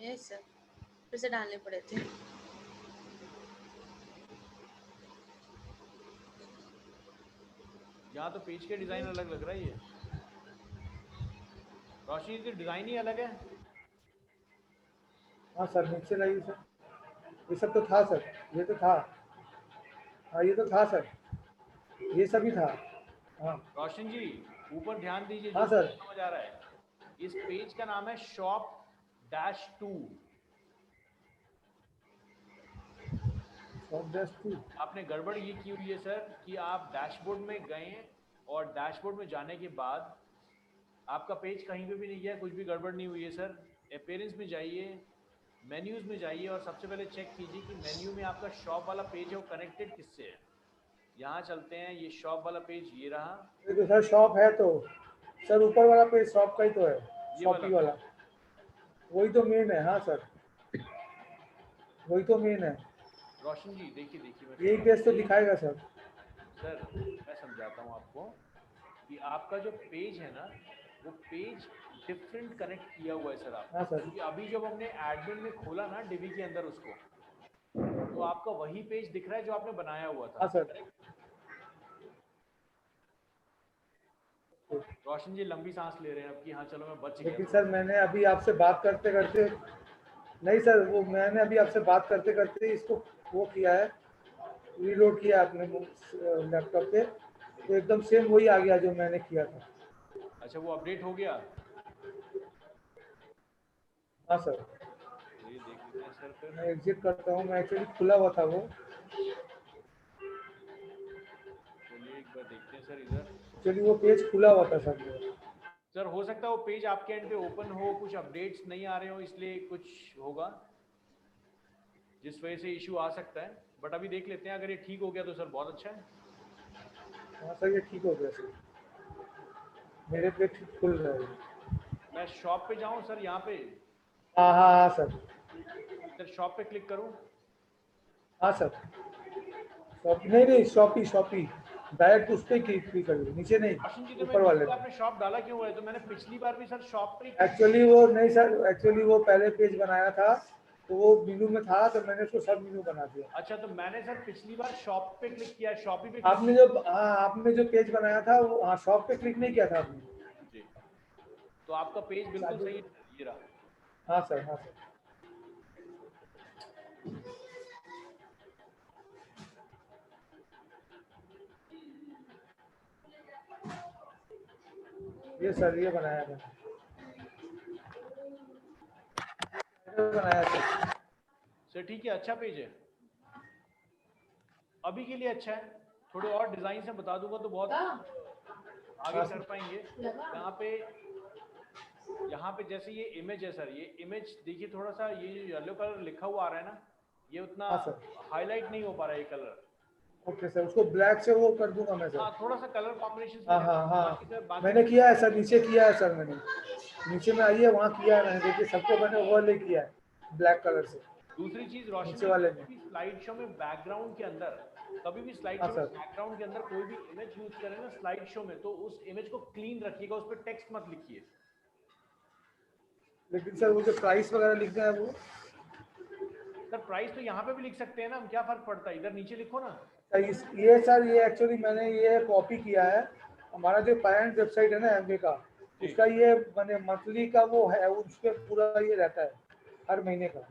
यस सर, फिर से डालने पड़े थे। यहाँ तो पेज के डिजाइन अलग लग रहा है। ये रोशनी की डिजाइन ही अलग है। हाँ सर, नीचे लाइए सर। ये सब तो था सर, ये तो था। हाँ ये तो था सर, ये सभी था। हाँ रोशन जी ऊपर ध्यान दीजिए, हाँ जो सर। समझ आ रहा है। इस पेज का नाम है shop-2। आपने गड़बड़ ये की हुई है सर कि आप डैशबोर्ड में गए और डैशबोर्ड में जाने के बाद आपका पेज कहीं पे भी नहीं गया, कुछ भी गड़बड़ नहीं हुई है सर। अपीयरेंस में जाइए, मेन्यूज में जाइए और सबसे पहले चेक कीजिए कि मेन्यू में आपका शॉप वाला पेज है वो कनेक्टेड किससे है। यहाँ चलते हैं, ये शॉप वाला पेज ये रहा, ये तो सर शॉप है तो सर, ऊपर वाला पेज शॉप का ही तो है, ये शॉपी वाला। वही तो मेन है। हाँ सर, वही तो मेन है। रोशन जी देखिए देखिए, यही पेज तो दिखाएगा सर। सर मैं समझाता हूँ आपको कि आपका जो पेज है ना, वो पेज डिफरेंट कनेक्ट किया हुआ है सर आपका। हाँ सर। क्योंकि अभी जब हमने एडमिन में खोला ना डिवी के अंदर उसको, तो आपका वही पेज दिख रहा है जो आपने बनाया हुआ था। हाँ सर। रोशन जी लंबी सांस ले रहे हैं अब कि हाँ चलो मैं बच लेकिन गया। सर मैंने अभी आपसे बात करते करते, नहीं सर, वो मैंने अभी आपसे बात करते करते इसको वो किया है, रीलोड किया अपने लैपटॉप पे, तो एकदम सेम वही आ गया जो मैंने किया था। अच्छा वो अपडेट हो गया? हाँ सर। तो ये देख लेते हैं सर फिर। मैं एग्जिट करता हूँ, मैं एक्चुअली खुला हुआ था वो। चलिए एक बार देखते हैं सर इधर। एक्चुअली वो पेज खुला हुआ था सर। सर हो सकता है वो पेज आपके एंड पे ओपन हो, कुछ अपडेट्स नहीं आ रहे हो, इसलिए कुछ होगा जिस वजह से इशू आ सकता है। बट अभी देख लेते हैं, अगर ये ठीक हो गया तो सर बहुत अच्छा है। हाँ सर, ये ठीक हो गया सर, मेरे पे ठीक खुल रहा है। मैं शॉप पे जाऊं सर, यहाँ पे हाँ हाँ हाँ सर। सर शॉप पे क्लिक करूं? हाँ सर, नहीं नहीं, शॉपी शॉपी डायरेक्ट उस पर क्लिक करिए, नीचे नहीं, रोशन जी तो ऊपर वाले पे। आपने शॉप डाला क्यों है? तो मैंने पिछली बार भी सर शॉप पे एक्चुअली वो नहीं सर, एक्चुअली वो पहले पेज बनाया था तो वो मेनू में था, तो मैंने उसको सब मेनू बना दिया। अच्छा तो मैंने सर पिछली बार शॉप पे क्लिक किया, शॉपी पे आपने जो, हाँ आपने जो पेज बनाया था वो, हाँ शॉप पे क्लिक नहीं किया था आपने जी, तो आपका पेज बिल्कुल सही है, ये रहा। हाँ सर। हाँ सर, ये सर ये बनाया था, बनाया था सर ठीक है, अच्छा पेज है, अभी के लिए अच्छा है। थोड़े और डिजाइन से बता दूंगा तो बहुत आगे कर पाएंगे। यहाँ पे जैसे ये इमेज है सर, ये इमेज देखिए थोड़ा सा, ये जो येलो कलर लिखा हुआ आ रहा है ना, ये उतना हाँ सर। हाईलाइट नहीं हो पा रहा है ये कलर। ओके सर, उसको ब्लैक से वो कर दूंगा मैं सर। हाँ थोड़ा सा कलर कॉम्बिनेशन। हाँ हाँ हाँ, मैंने किया है सर, नीचे किया है सर मैंने, नीचे में आइए, वहाँ किया है मैंने, देखिए सबको मैंने ओवरले किया है ब्लैक कलर से। दूसरी चीज रोशन नीचे वाले में स्लाइड शो में बैकग्राउंड के अंदर, कभी भी स्लाइड हाँ शो में सर। बैकग्राउंड के अंदर कोई भी इमेज यूज करें ना स्लाइड शो में, तो उस इमेज को क्लीन रखिएगा, उस पर टेक्स्ट मत लिखिए। लेकिन सर वो जो प्राइस वगैरह लिखना है वो, सर प्राइस तो यहाँ पे भी लिख सकते हैं ना, क्या फर्क पड़ता है, इधर नीचे लिखो ना। ये सर, ये एक्चुअली मैंने ये कॉपी किया है, हमारा जो पेरेंट वेबसाइट है ना एमवे का, उसका ये मैंने मंथली का वो है, उस पर पूरा ये रहता है हर महीने का,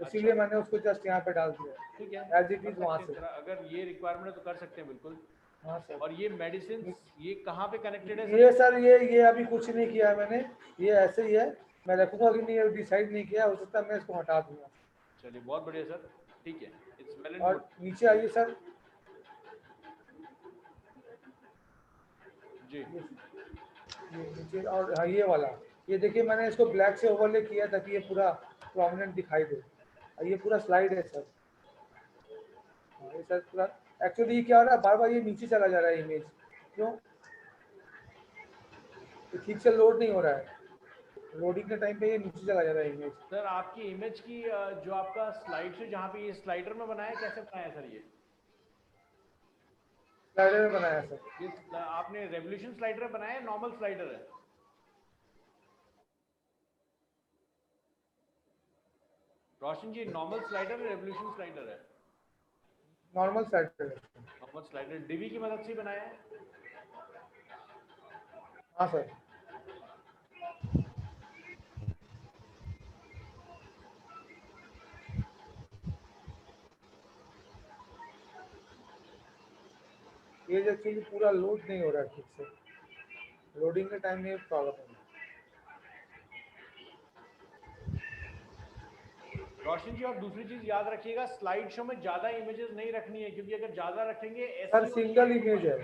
इसीलिए मैंने उसको जस्ट यहाँ पे डाल दिया। ठीक है, एज इट इज वहाँ से। अगर ये रिक्वायरमेंट है तो कर सकते हैं बिल्कुल। हाँ सर। और ये मेडिसिन ये कहाँ पे कनेक्टेड है सर? ये सर ये अभी कुछ नहीं किया मैंने, ये ऐसे ही है, मैं रखूंगा कि नहीं डिसाइड नहीं किया, हो सकता है मैं इसको हटा दूंगा। चलिए बहुत बढ़िया सर, ठीक है, इट्स वेल एंड और गुड। नीचे आइए सर जी, ये नीचे, और हाँ ये वाला, ये देखिए मैंने इसको ब्लैक से ओवरले किया ताकि ये पूरा प्रोमिनेंट दिखाई दे। ये पूरा स्लाइड है सर। ये सर पूरा, एक्चुअली ये क्या हो रहा है, बार बार ये नीचे चला जा रहा है इमेज, क्यों? तो ठीक से लोड नहीं हो रहा है, लोडिंग के टाइम पे ये नीचे चला जा रहा है इमेज। सर आपकी इमेज की जो आपका स्लाइड से जहाँ पे ये स्लाइडर में बनाया, कैसे बनाया सर ये? स्लाइडर में बनाया सर। ये आपने रेवोल्यूशन स्लाइडर बनाया है, नॉर्मल स्लाइडर है? रोशन जी, नॉर्मल स्लाइडर है, रेवोल्यूशन स्लाइडर है? नॉर्मल स्लाइडर है। नॉर्मल स्लाइडर डिवी की मदद से बनाया है? हाँ सर। ये एक्चुअली पूरा लोड नहीं हो रहा है ठीक से, लोडिंग के टाइम में प्रॉब्लम है। रोशन जी, और दूसरी चीज याद रखिएगा, स्लाइड शो में ज्यादा इमेजेस नहीं रखनी है, क्योंकि अगर ज्यादा रखेंगे सर सिंगल इमेज है,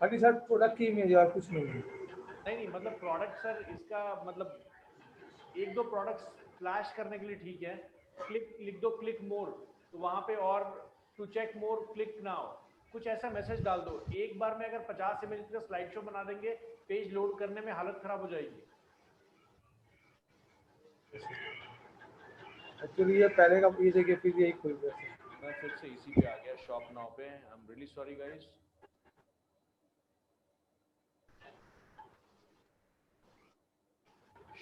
खाली सर प्रोडक्ट की इमेज है और कुछ नहीं है। नहीं मतलब प्रोडक्ट सर, इसका मतलब एक दो प्रोडक्ट्स फ्लैश करने के लिए ठीक है, क्लिक लिख दो, क्लिक मोर, तो वहां पे और to check more click now, कुछ ऐसा मैसेज डाल दो। एक बार में अगर 50 इमेज का स्लाइड शो बना देंगे, पेज लोड करने में हालत खराब हो जाएगी। एक्चुअली ये पहले का ये देखिए, फिर यही खुल गया। मैं फिर से इसी पे आ गया, शॉप नाउ पे। I am really sorry guys.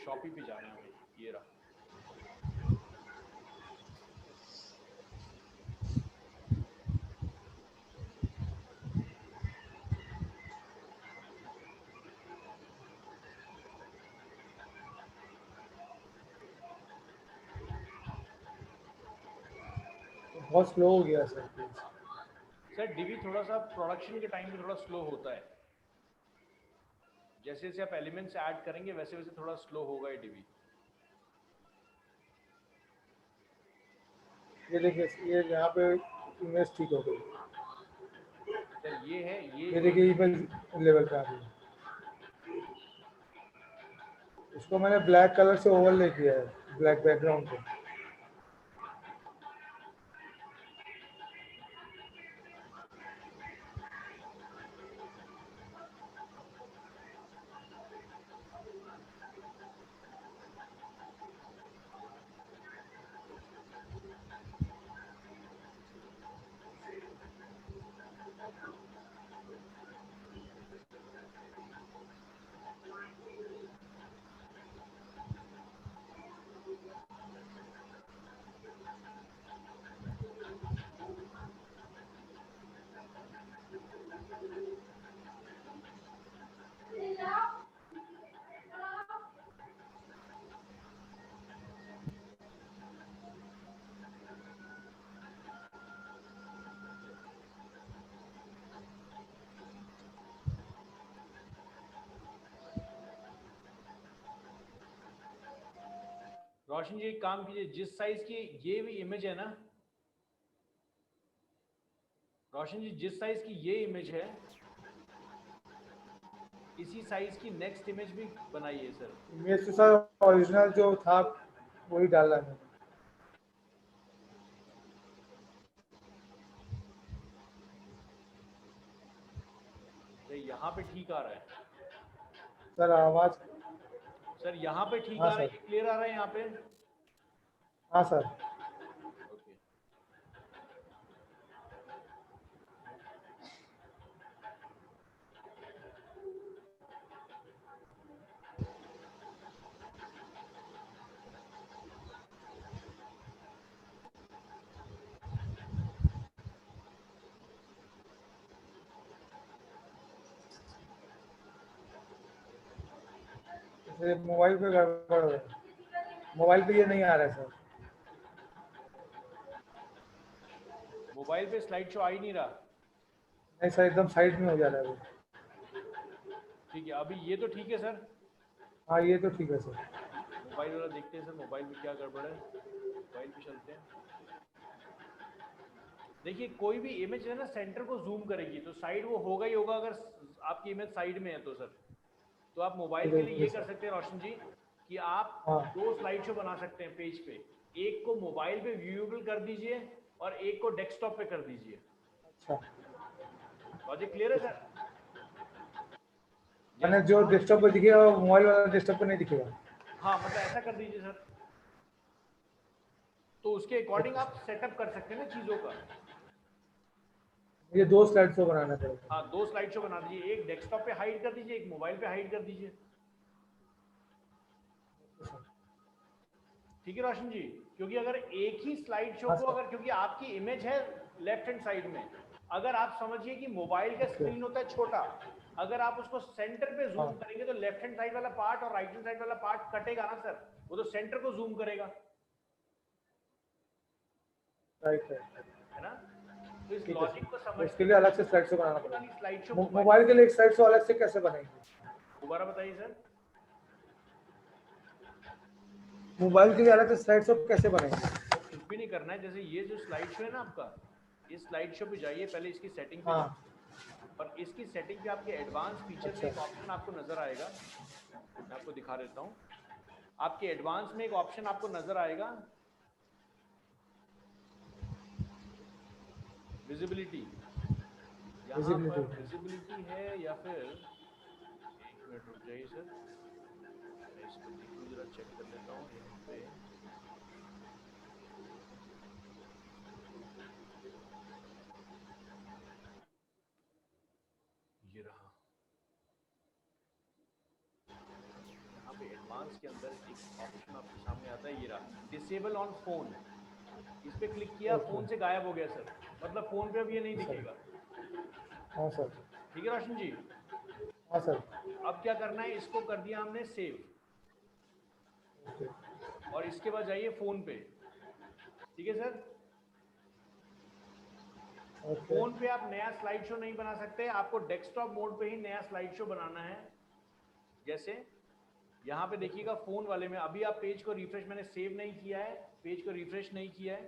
शॉपी पे जाना है हमें, ये रहा। बहुत स्लो हो गया सर। सर डिवी थोड़ा सा प्रोडक्शन के टाइम पे थोड़ा स्लो होता है, जैसे जैसे आप एलिमेंट्स ऐड करेंगे वैसे वैसे थोड़ा स्लो होगा ये डिवी। ये देखिए, ये यहाँ पे इमेज ठीक हो गई। सर ये है, ये देखिए इमेज लेवल पे आ गई। इसको मैंने ब्लैक कलर से ओवरले किया है, ब्लैक बैकग्राउंड पे। रोशन जी एक काम कीजिए, जिस साइज की ये भी इमेज है ना, रोशन जी जिस साइज की ये इमेज है, इसी साइज की नेक्स्ट इमेज भी बनाइए सर। इमेज तो सर ओरिजिनल जो था वही डाला है। यहाँ पे ठीक आ रहा है सर आवाज। सर, यहाँ पे ठीक हाँ आ रहा है, सर। क्लियर आ रहा है यहाँ पे? हाँ सर। ओके। मोबाइल पे गड़बड़ हो रहा है, मोबाइल पे ये नहीं आ रहा है सर। मोबाइल पे स्लाइड शो आ ही नहीं रहा। नहीं सर, एकदम साइड में हो जा रहा है वो। ठीक है, अभी ये तो ठीक है सर। हाँ ये तो ठीक है सर। मोबाइल वाला देखते हैं सर, मोबाइल में क्या गड़बड़ है। मोबाइल पे चलते हैं। देखिए कोई भी इमेज है ना, सेंटर को जूम करेगी तो साइड वो होगा ही होगा, अगर आपकी इमेज साइड में है तो सर। तो आप मोबाइल के लिए ये कर सकते हैं रोशन जी, कि आप दो स्लाइड शो बना सकते हैं पेज पे। एक को मोबाइल पे व्यूएबल कर दीजिए और एक को डेस्कटॉप पे कर दीजिए। अच्छा, लॉजिक क्लियर है सर? मैंने जो डेस्कटॉप पे दिखेगा वो मोबाइल वाला डेस्कटॉप पे नहीं दिखेगा। हाँ मतलब ऐसा कर दीजिए सर, तो उसके अकॉर्डिंग आप सेटअप कर सकते हैं ना चीजों का। ये 2 स्लाइड शो बनाना पड़ेगा। हाँ 2 स्लाइड शो बना दीजिए, एक डेस्कटॉप पे हाइड कर दीजिए, एक मोबाइल पे हाइड कर दीजिए। ठीक है रोशन जी, क्योंकि अगर एक ही स्लाइड शो हाँ, को सर। अगर, क्योंकि आपकी इमेज है लेफ्ट हैंड साइड में, अगर आप समझिए कि मोबाइल का स्क्रीन होता है छोटा, अगर आप उसको सेंटर पे जूम हाँ। करेंगे तो लेफ्ट हैंड साइड वाला पार्ट और राइट हैंड साइड वाला पार्ट कटेगा ना सर, वो तो सेंटर को जूम करेगा, राइट है ना। तो इस ठीक है लॉजिक को सर। समझ उसके लिए अलग से स्लाइड शो बनाना पड़ेगा। स्लाइड शो मोबाइल के लिए एक स्लाइड शो अलग से कैसे बनाएंगे? दोबारा बताइए सर। मोबाइल के लिए अलग से स्लाइड शो कैसे बनाएंगे? कुछ भी नहीं करना है, जैसे ये जो स्लाइड शो है ना आपका, इस स्लाइड शो पे जाइए, पहले इसकी सेटिंग पे हाँ। जाइए, और इसकी सेटिंग पे आपके एडवांस फीचर में एक ऑप्शन आपको नजर आएगा, मैं आपको दिखा देता हूँ। आपके एडवांस में एक ऑप्शन आपको नजर आएगा, विजिबिलिटी। यहाँ पर विजिबिलिटी है, या फिर एक मिनट रुक जाइए सर, मैं इसको देख लूँ जरा, चेक कर लेता हूँ यहीं पे। ये रहा, यहाँ पे एडवांस के अंदर एक ऑप्शन आपके सामने आता है, ये रहा, डिसेबल ऑन फोन। इस पे क्लिक किया, फोन से गायब हो गया सर, मतलब फोन पे अब ये नहीं दिखेगा। हाँ सर। ठीक है रोशन जी। हाँ सर। अब क्या करना है, इसको कर दिया हमने सेव, और इसके बाद जाइए फोन पे। ठीक है सर। फोन पे आप नया स्लाइड शो नहीं बना सकते, आपको डेस्कटॉप मोड पे ही नया स्लाइड शो बनाना है। जैसे यहाँ पे देखिएगा फोन वाले में, अभी आप पेज को रिफ्रेश, मैंने सेव नहीं किया है, पेज को रिफ्रेश नहीं किया है,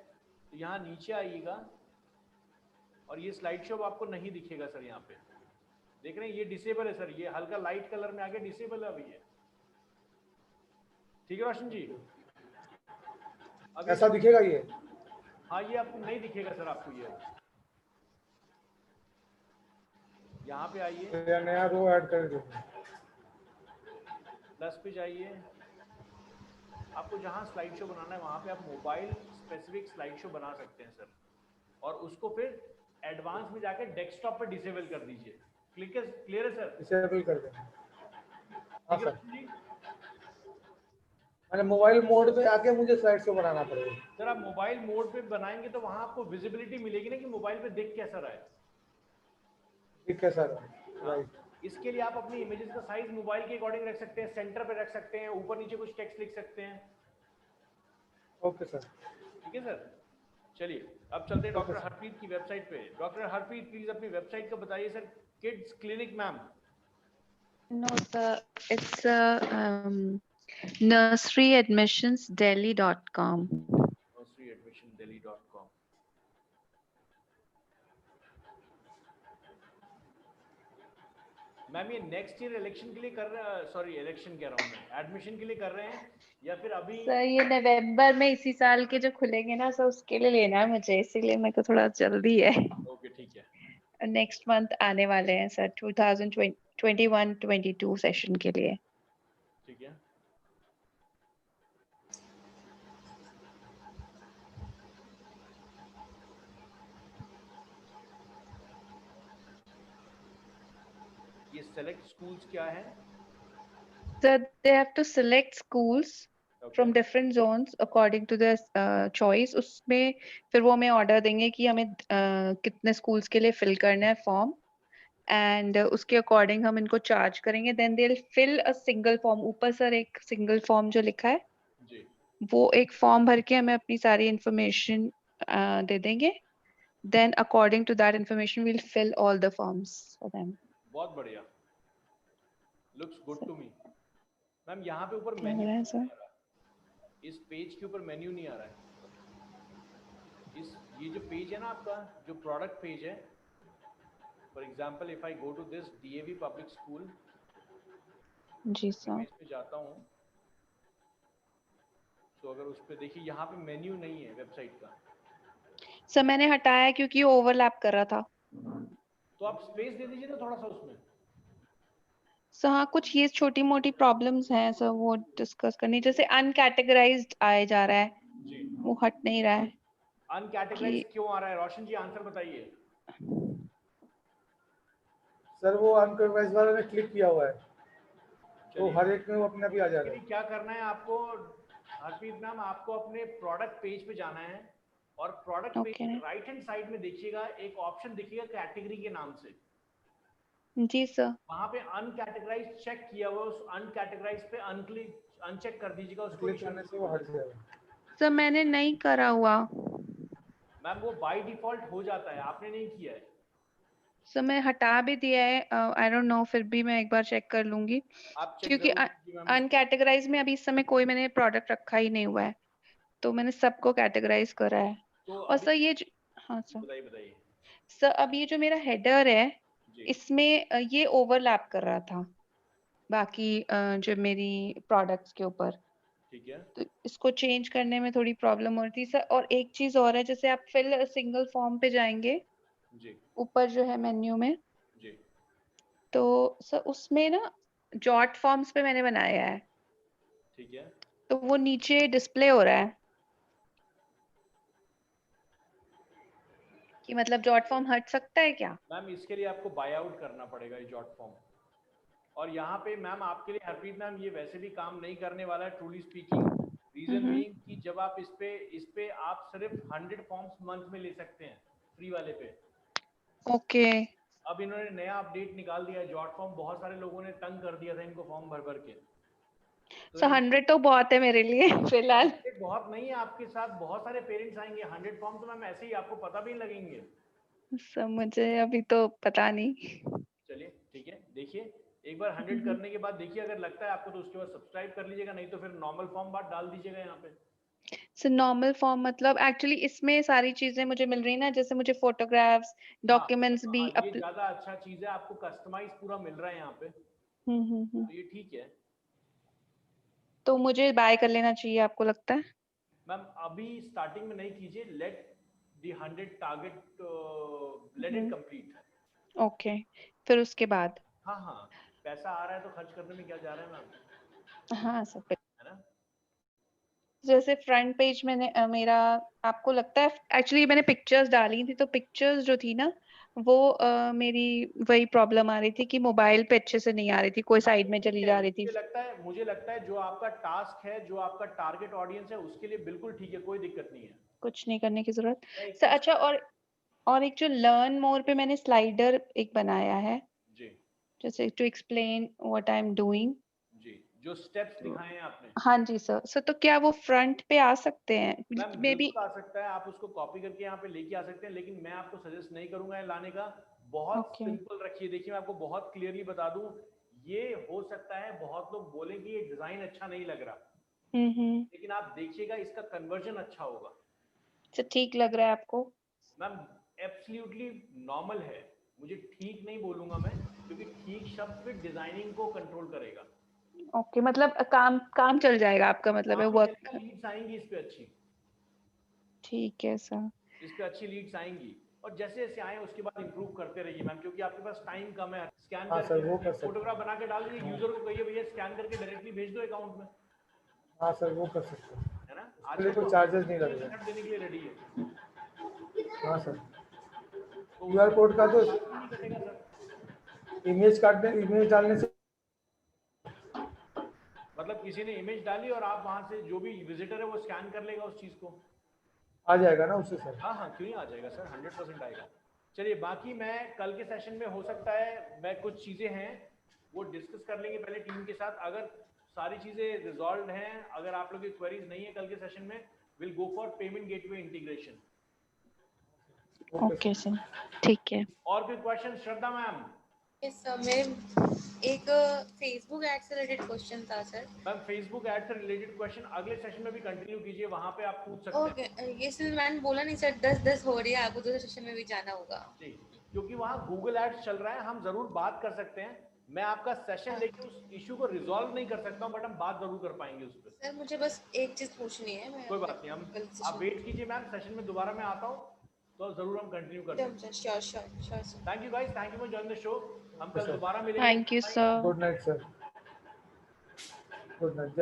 तो यहाँ नीचे आइएगा और ये स्लाइड शो आपको नहीं दिखेगा सर। यहाँ पे देख रहे हैं ये डिसेबल है सर, ये हल्का लाइट कलर में आके डिसेबल है अभी ये। ठीक है रोशन जी। ऐसा दिखेगा ये? हाँ ये आपको नहीं दिखेगा सर, आपको ये यहाँ पे आइए, नया रो ऐड कर दो, प्लस पे जाइए, आपको जहाँ स्लाइड शो बनाना है वहाँ पे आप मोबाइल स्पेसिफिक स्लाइड शो बना सकते हैं सर, और उसको फिर एडवांस में जाके डेस्कटॉप पे डिसेबल कर दीजिए। क्लियर है सर? डिसेबल कर दें। हाँ ठीक है सर। जी। मैंने मोबाइल मोड पे आके मुझे स्लाइड शो बनाना पड़ेगा। सर आप मोबाइल मोड पे बनाएंगे तो वहाँ आपको विजिबिलिटी मिलेगी ना कि मोबाइल पे दिख कैसा रहा है। ठीक है सर। राइट। इसके लिए आप अपनी इमेजेस का साइज मोबाइल के अकॉर्डिंग रख सकते हैं, सेंटर पे रख सकते हैं, ऊपर नीचे कुछ टेक्स्ट लिख सकते हैं। Okay sir. ठीक है सर। चलिए अब चलते हैं डॉक्टर हरप्रीत की वेबसाइट पे। डॉक्टर हरप्रीत प्लीज अपनी वेबसाइट का बताइए sir. Kids clinic ma'am. No, sir. It's nurseryadmissionsdelhi.com. nurseryadmissiondelhi.com। Ma'am ये नेक्स्ट ईयर इलेक्शन के लिए कर रहे हैं, सॉरी इलेक्शन कह रहा हूँ मैं, एडमिशन के लिए कर रहे हैं या फिर अभी? सर ये नवंबर में इसी साल के जो खुलेंगे ना सर, उसके लिए लेना है मुझे, इसीलिए मेरे को थोड़ा जल्दी है। ओके ठीक है। नेक्स्ट मंथ आने वाले हैं सर, 2021-22 सेशन के लिए। ठीक है। ये सेलेक्ट स्कूल्स क्या है? Sir, they have to select schools from different zones according to their choice. उसमें फिर वो हमें ऑर्डर देंगे कि हमें कितने schools के लिए fill करना है फॉर्म, एंड उसके अकॉर्डिंग हम इनको चार्ज करेंगे। Then they will fill a single form, ऊपर सर एक सिंगल फॉर्म जो लिखा है जी। वो एक फॉर्म भर के हमें अपनी सारी इंफॉर्मेशन दे देंगे। Then according to that information we will fill all the forms for them. बहुत बढ़िया, looks good to me. Ma'am यहाँ पे ऊपर क्या मेन्यू हो रहा है सर? इस पेज के ऊपर मेन्यू नहीं आ रहा है। इस ये जो पेज है ना आपका, जो प्रोडक्ट पेज है, for example if I go to this DAV public school, जी सर। इस पे जाता हूँ तो अगर उस पे देखिए यहाँ पे मेन्यू नहीं है वेबसाइट का। सर मैंने हटाया क्योंकि ओवरलैप कर रहा था। तो आप स्पेस दे दीजिए ना थोड़ा सा उसमें। सर हाँ, कुछ ये छोटी मोटी प्रॉब्लम्स हैं सर, वो डिस्कस करनी, जैसे अनकैटेगराइज्ड आए जा रहा है जी। वो हट नहीं रहा है। अनकैटेगराइज्ड क्यों आ रहा है रोशन जी, आंसर बताइए। सर वो अनकन्वर्स वाले ने क्लिक किया हुआ है, तो चलिए। हर एक में वो अपने आप ही आ जा रहा फिर है। क्या करना है आपको, हरप्रीत मैम, आपको अपने प्रोडक्ट पेज पे जाना है और प्रोडक्ट पेज Okay. के राइट हैंड साइड में देखिएगा एक ऑप्शन दिखेगा कैटेगरी के नाम से, जी सर। वहां पे अनकैटेगराइज चेक किया हुआ, उस अनकैटेगराइज पे अनचेक कर दीजिएगा उसको। क्लिक करने से वो हट जाएगा। सर मैंने नहीं करा हुआ। मैम वो बाय डिफॉल्ट हो जाता है, आपने नहीं किया है। सर मैं हटा भी दिया है, आई डोंट नो, फिर भी मैं एक बार चेक कर लूंगी, आप चेक क्योंकि जरूर कीजिए मैम। अनकैटेगराइज में अभी इस समय कोई मैंने प्रोडक्ट रखा ही नहीं हुआ है, तो मैंने सबको कैटेगराइज करा है। तो और अभी सर ये हाँ सर। बताइए बताइए। सर अब ये जो मेरा हेडर है, जी इसमें ये ओवरलैप कर रहा था बाकी जो मेरी प्रोडक्ट्स के ऊपर, ठीक है। तो इसको चेंज करने में थोड़ी प्रॉब्लम हो रही थी सर। और एक चीज और है, जैसे आप फिल सिंगल फॉर्म पे जाएंगे जी ऊपर जो है मेन्यू में, जी तो सर उसमें ना जॉट फॉर्म्स पे मैंने बनाया है, ठीक है। तो वो नीचे डिस्प्ले हो रहा है कि मतलब जॉट फॉर्म हट सकता है क्या? मैम इसके लिए आपको बाय आउट करना पड़ेगा ये जॉट फॉर्म। और यहाँ पे मैम आपके लिए हरप्रीत मैम ये वैसे भी काम नहीं करने वाला है, ट्रूली स्पीकिंग। रीजन बीइंग कि जब आप इस पे आप सिर्फ 100 फॉर्म्स मंथ में ले सकते हैं फ्री वाले पे। ओके। अब इन्होंने नया अपडेट निकाल दिया है, जॉट फॉर्म बहुत सारे लोगों ने तंग कर दिया था इनको फॉर्म भर भर के। तो सर 100 तो बहुत है मेरे लिए फिलहाल। ये बहुत नहीं है, आपके साथ बहुत सारे पेरेंट्स आएंगे। 100 फॉर्म तो मैम ऐसे ही आपको पता भी नहीं लगेंगे। सर मुझे अभी तो पता नहीं। चलिए ठीक है, देखिए एक बार 100 करने के बाद देखिए, अगर लगता है आपको तो उसके बाद सब्सक्राइब कर लीजिएगा, नहीं तो फिर नॉर्मल फॉर्म बाद डाल दीजिएगा यहाँ पे। सर नॉर्मल फॉर्म मतलब एक्चुअली इसमें सारी चीजें मुझे मिल रही ना, जैसे मुझे फोटोग्राफ्स, डॉक्यूमेंट्स भी हाँ, ये ज्यादा अच्छा चीज है, आपको कस्टमाइज पूरा मिल रहा है यहाँ पे, तो ये ठीक है। तो मुझे बाय कर लेना चाहिए आपको लगता है? मैम अभी स्टार्टिंग में नहीं कीजिए, let the 100 target, let it complete. Okay, फिर उसके बाद? हाँ हाँ, पैसा आ रहा है तो खर्च करने में क्या जा रहा है मैम, हाँ सर। है ना। जैसे फ्रंट पेज मैंने मेरा, आपको लगता है एक्चुअली मैंने पिक्चर्स डाली थी, तो पिक्चर्स जो थी ना वो मेरी वही प्रॉब्लम आ रही थी कि मोबाइल पे अच्छे से नहीं आ रही थी, कोई साइड में चली जा रही थी। मुझे लगता है जो आपका टास्क है, जो आपका टारगेट ऑडियंस है, उसके लिए बिल्कुल ठीक है, कोई दिक्कत नहीं है। कुछ नहीं करने की जरूरत नहीं, सर। अच्छा, और एक जो लर्न मोर पे मैंने स्लाइडर एक बनाया है, जी जैसे to explain what I am doing. जी, जो स्टेप्स दिखाए हैं आपने। हाँ जी सर। सर तो क्या वो फ्रंट पे आ सकते हैं? Ma'am may be. बिल्कुल आ सकता है, आप उसको कॉपी करके यहाँ पे लेके आ सकते हैं, लेकिन मैं आपको सजेस्ट नहीं करूंगा ये लाने का। बहुत ओके। सिंपल रखिए। देखिए मैं आपको बहुत क्लियरली बता दूं, ये हो सकता है बहुत लोग बोलेंगे ये डिजाइन अच्छा नहीं लग रहा, लेकिन आप देखिएगा इसका कन्वर्जन अच्छा होगा। सर ठीक लग रहा है आपको? मैम एब्सोल्युटली नॉर्मल है, मुझे ठीक नहीं बोलूंगा मैं, क्योंकि ठीक शब्द फिर डिजाइनिंग को कंट्रोल करेगा। ओके, मतलब काम चल जाएगा आपका मतलब है, वर्क। लीड्स आएंगी इस पे अच्छी, ठीक है सर। इस पे अच्छी लीड्स आएंगी, और जैसे जैसे आए उसके बाद इंप्रूव करते रहिए मैम, क्योंकि आपके पास टाइम कम है। स्कैन हाँ सर, वो करके कर सकते फोटोग्राफ बना के डाल दीजिए, यूजर को कहिए भैया स्कैन करके डायरेक्टली भेज दो अकाउंट में, हाँ सर, वो कर सकते हैं। है ना। उसके लिए कोई चार्जेस नहीं लगेगा। मेथड देने के लिए रेडी है, हाँ सर। तो QR कोड का तो नहीं कटेगा सर। इमेज डालने से मतलब किसी ने इमेज डाली और आप वहां से जो भी विजिटर है वो स्कैन कर लेगा उस चीज को, आ जाएगा ना उससे सर? हाँ हाँ, क्यों नहीं आ जाएगा सर, 100% आएगा। चलिए बाकी मैं कल के सेशन में हो सकता है मैं कुछ चीजें हैं वो डिस्कस कर लेंगे पहले टीम के साथ। अगर सारी चीजें रिजॉल्व हैं, अगर आप लोग की क्वेरीज नहीं है कल के सेशन में, will go for payment gateway integration. Okay sir, ठीक है। और कोई क्वेश्चन श्रद्धा मैम? यस सर, मेरे एक फेसबुक ऐड से रिलेटेड क्वेश्चन था सर। मैम फेसबुक ऐड से रिलेटेड क्वेश्चन अगले सेशन में भी कंटिन्यू कीजिए, वहां पे आप पूछ सकते हैं। ओके, ये सिर्फ मैंने बोला नहीं सर, 10-10 हो रही है, आपको दूसरे सेशन में भी जाना होगा। जी, क्योंकि वहाँ गूगल एड्स चल रहा है, हम जरूर बात कर सकते हैं। मैं आपका सेशन लेके उस इशू को रिजॉल्व नहीं कर सकता हूँ, बट हम बात जरूर कर पाएंगे उस पर। सर मुझे बस एक चीज पूछनी है, मैं कोई बात नहीं, हम आप वेट कीजिए मैम, सेशन में दोबारा मैं आता हूँ तो जरूर हम कंटिन्यू करते हैं। Sure sure sure sir. Thank you guys, thank you for join the show. हम कल दोबारा मिलेंगे। Thank you sir. Good night sir. Good night.